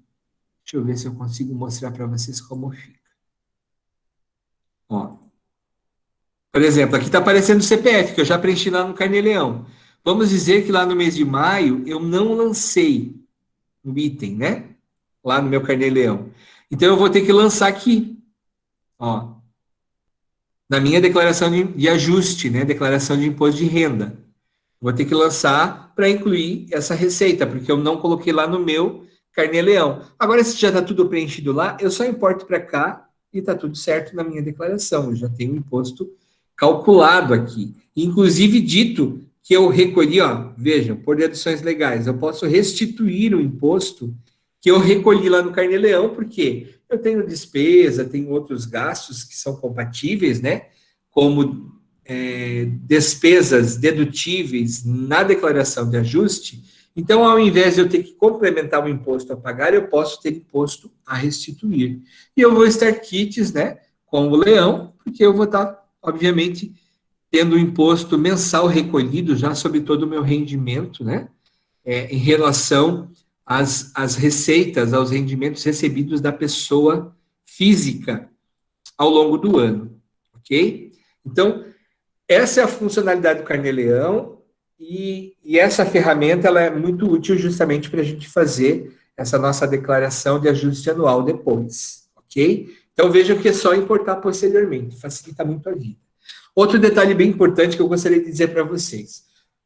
S1: Deixa eu ver se eu consigo mostrar para vocês como fica. Ó. Por exemplo, aqui está aparecendo o CPF, que eu já preenchi lá no Carnê-Leão. Vamos dizer que lá no mês de maio eu não lancei um item, né? Lá no meu Carnê-Leão. Então, eu vou ter que lançar aqui, ó, na minha declaração de ajuste, né? Declaração de imposto de renda. Vou ter que lançar para incluir essa receita, porque eu não coloquei lá no meu Carnê-Leão. Agora, se já está tudo preenchido lá, eu só importo para cá e está tudo certo na minha declaração. Eu já tenho o imposto calculado aqui. Inclusive, dito que eu recolhi, ó, vejam, por deduções legais, eu posso restituir o imposto que eu recolhi lá no Carnê-Leão, porque eu tenho despesa, tenho outros gastos que são compatíveis, né? Como despesas dedutíveis na declaração de ajuste. Então, ao invés de eu ter que complementar o imposto a pagar, eu posso ter imposto a restituir. E eu vou estar quites, né, com o leão, porque eu vou estar, obviamente, tendo o imposto mensal recolhido já sobre todo o meu rendimento, né, em relação às receitas, aos rendimentos recebidos da pessoa física ao longo do ano, ok? Então, essa é a funcionalidade do Carnê-Leão e essa ferramenta ela é muito útil justamente para a gente fazer essa nossa declaração de ajuste anual depois, ok? Então, vejam que é só importar posteriormente, facilita muito a vida. Outro detalhe bem importante que eu gostaria de dizer para vocês,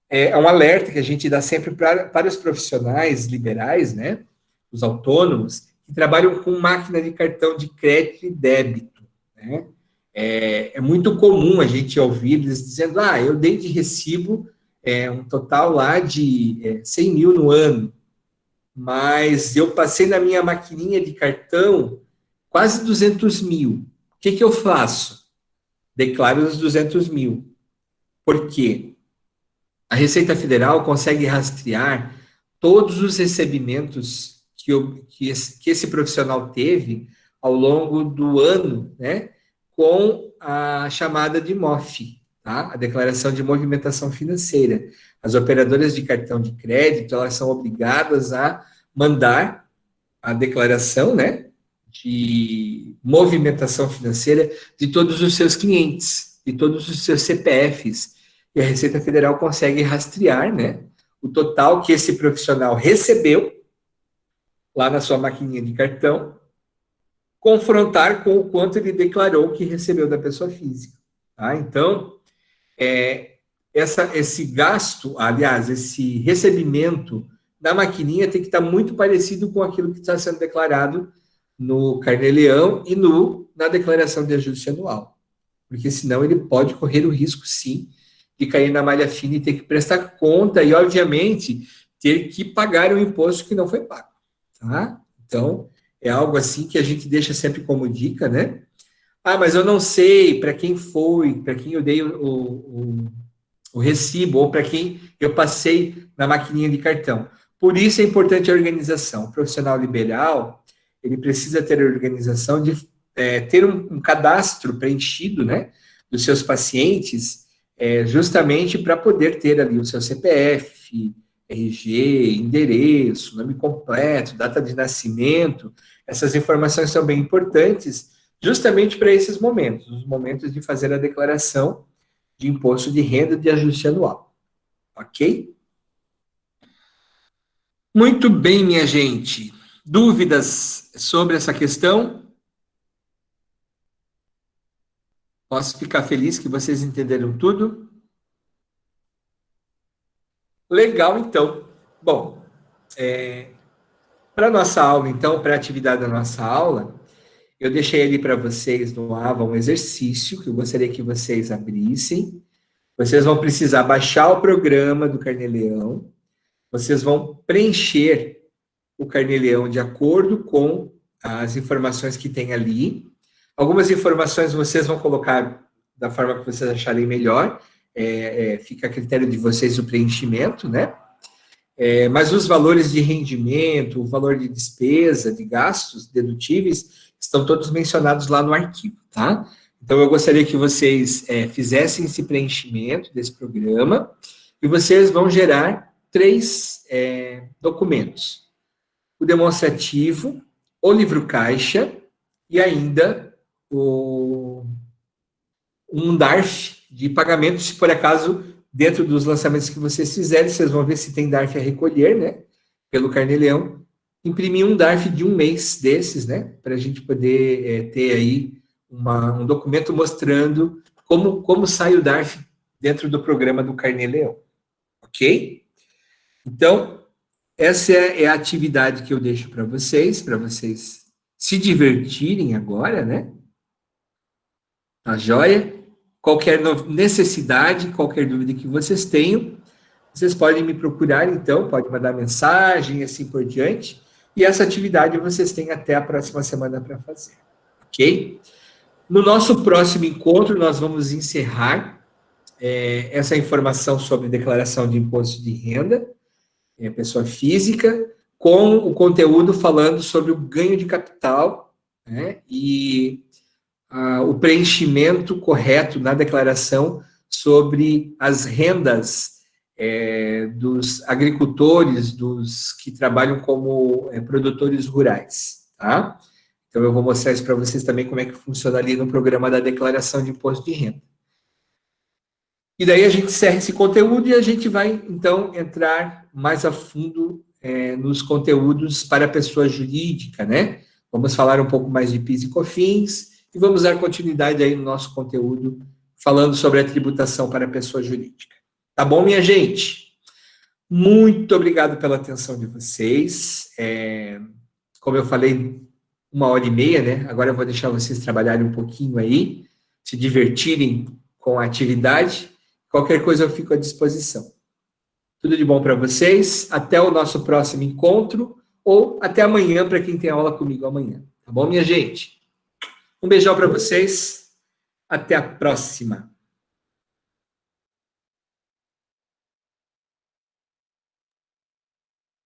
S1: é um alerta que a gente dá sempre para os profissionais liberais, né, os autônomos, que trabalham com máquina de cartão de crédito e débito, né? É muito comum a gente ouvir eles dizendo, eu dei de recibo um total lá de 100 mil no ano, mas eu passei na minha maquininha de cartão quase 200 mil. O que eu faço? Declaro os 200 mil. Por quê? A Receita Federal consegue rastrear todos os recebimentos que esse profissional teve ao longo do ano, né, com a chamada de MOF, tá? A Declaração de Movimentação Financeira. As operadoras de cartão de crédito, elas são obrigadas a mandar a declaração, né, de movimentação financeira de todos os seus clientes, de todos os seus CPFs. E a Receita Federal consegue rastrear, né, o total que esse profissional recebeu lá na sua maquininha de cartão, confrontar com o quanto ele declarou que recebeu da pessoa física. Tá? Então, esse gasto, aliás, esse recebimento da maquininha tem que estar muito parecido com aquilo que está sendo declarado no Carnê-Leão e na declaração de ajuste anual. Porque senão ele pode correr o risco, sim, de cair na malha fina e ter que prestar conta e, obviamente, ter que pagar o imposto que não foi pago. Tá? Então, é algo assim que a gente deixa sempre como dica, né? Mas eu não sei para quem foi, para quem eu dei o recibo, ou para quem eu passei na maquininha de cartão. Por isso é importante a organização. O profissional liberal, ele precisa ter a organização de ter um cadastro preenchido, né, dos seus pacientes, justamente para poder ter ali o seu CPF, RG, endereço, nome completo, data de nascimento. Essas informações são bem importantes justamente para esses momentos, os momentos de fazer a declaração de imposto de renda de ajuste anual. Ok? Muito bem, minha gente. Dúvidas sobre essa questão? Posso ficar feliz que vocês entenderam tudo? Legal, então. Bom, para a nossa aula, então, para a atividade da nossa aula, eu deixei ali para vocês no AVA um exercício que eu gostaria que vocês abrissem. Vocês vão precisar baixar o programa do Carnê-Leão. Vocês vão preencher o Carnê-Leão de acordo com as informações que tem ali. Algumas informações vocês vão colocar da forma que vocês acharem melhor. Fica a critério de vocês o preenchimento, né? Mas os valores de rendimento, o valor de despesa, de gastos dedutíveis, estão todos mencionados lá no arquivo, tá? Então, eu gostaria que vocês fizessem esse preenchimento desse programa e vocês vão gerar 3 documentos. O demonstrativo, o livro caixa e ainda um DARF de pagamento, se por acaso, dentro dos lançamentos que vocês fizerem, vocês vão ver se tem DARF a recolher, né, pelo Carnê-Leão. Imprimir um DARF de 1 mês desses, né, para a gente poder ter aí um documento mostrando como sai o DARF dentro do programa do Carnê-Leão. Ok? Então, essa é a atividade que eu deixo para vocês se divertirem agora, né? Tá joia? Qualquer necessidade, qualquer dúvida que vocês tenham, vocês podem me procurar, então, pode mandar mensagem e assim por diante. E essa atividade vocês têm até a próxima semana para fazer. Ok? No nosso próximo encontro, nós vamos encerrar essa informação sobre declaração de imposto de renda, pessoa física, com o conteúdo falando sobre o ganho de capital, né, e o preenchimento correto na declaração sobre as rendas dos agricultores, dos que trabalham como produtores rurais, tá? Então, eu vou mostrar isso para vocês também, como é que funciona ali no programa da declaração de imposto de renda. E daí a gente encerra esse conteúdo e a gente vai, então, entrar mais a fundo nos conteúdos para a pessoa jurídica, né? Vamos falar um pouco mais de PIS e COFINS e vamos dar continuidade aí no nosso conteúdo falando sobre a tributação para a pessoa jurídica. Tá bom, minha gente? Muito obrigado pela atenção de vocês. Como eu falei, 1h30, né? Agora eu vou deixar vocês trabalharem um pouquinho aí, se divertirem com a atividade. Qualquer coisa eu fico à disposição. Tudo de bom para vocês. Até o nosso próximo encontro ou até amanhã para quem tem aula comigo amanhã. Tá bom, minha gente? Um beijão para vocês. Até a próxima.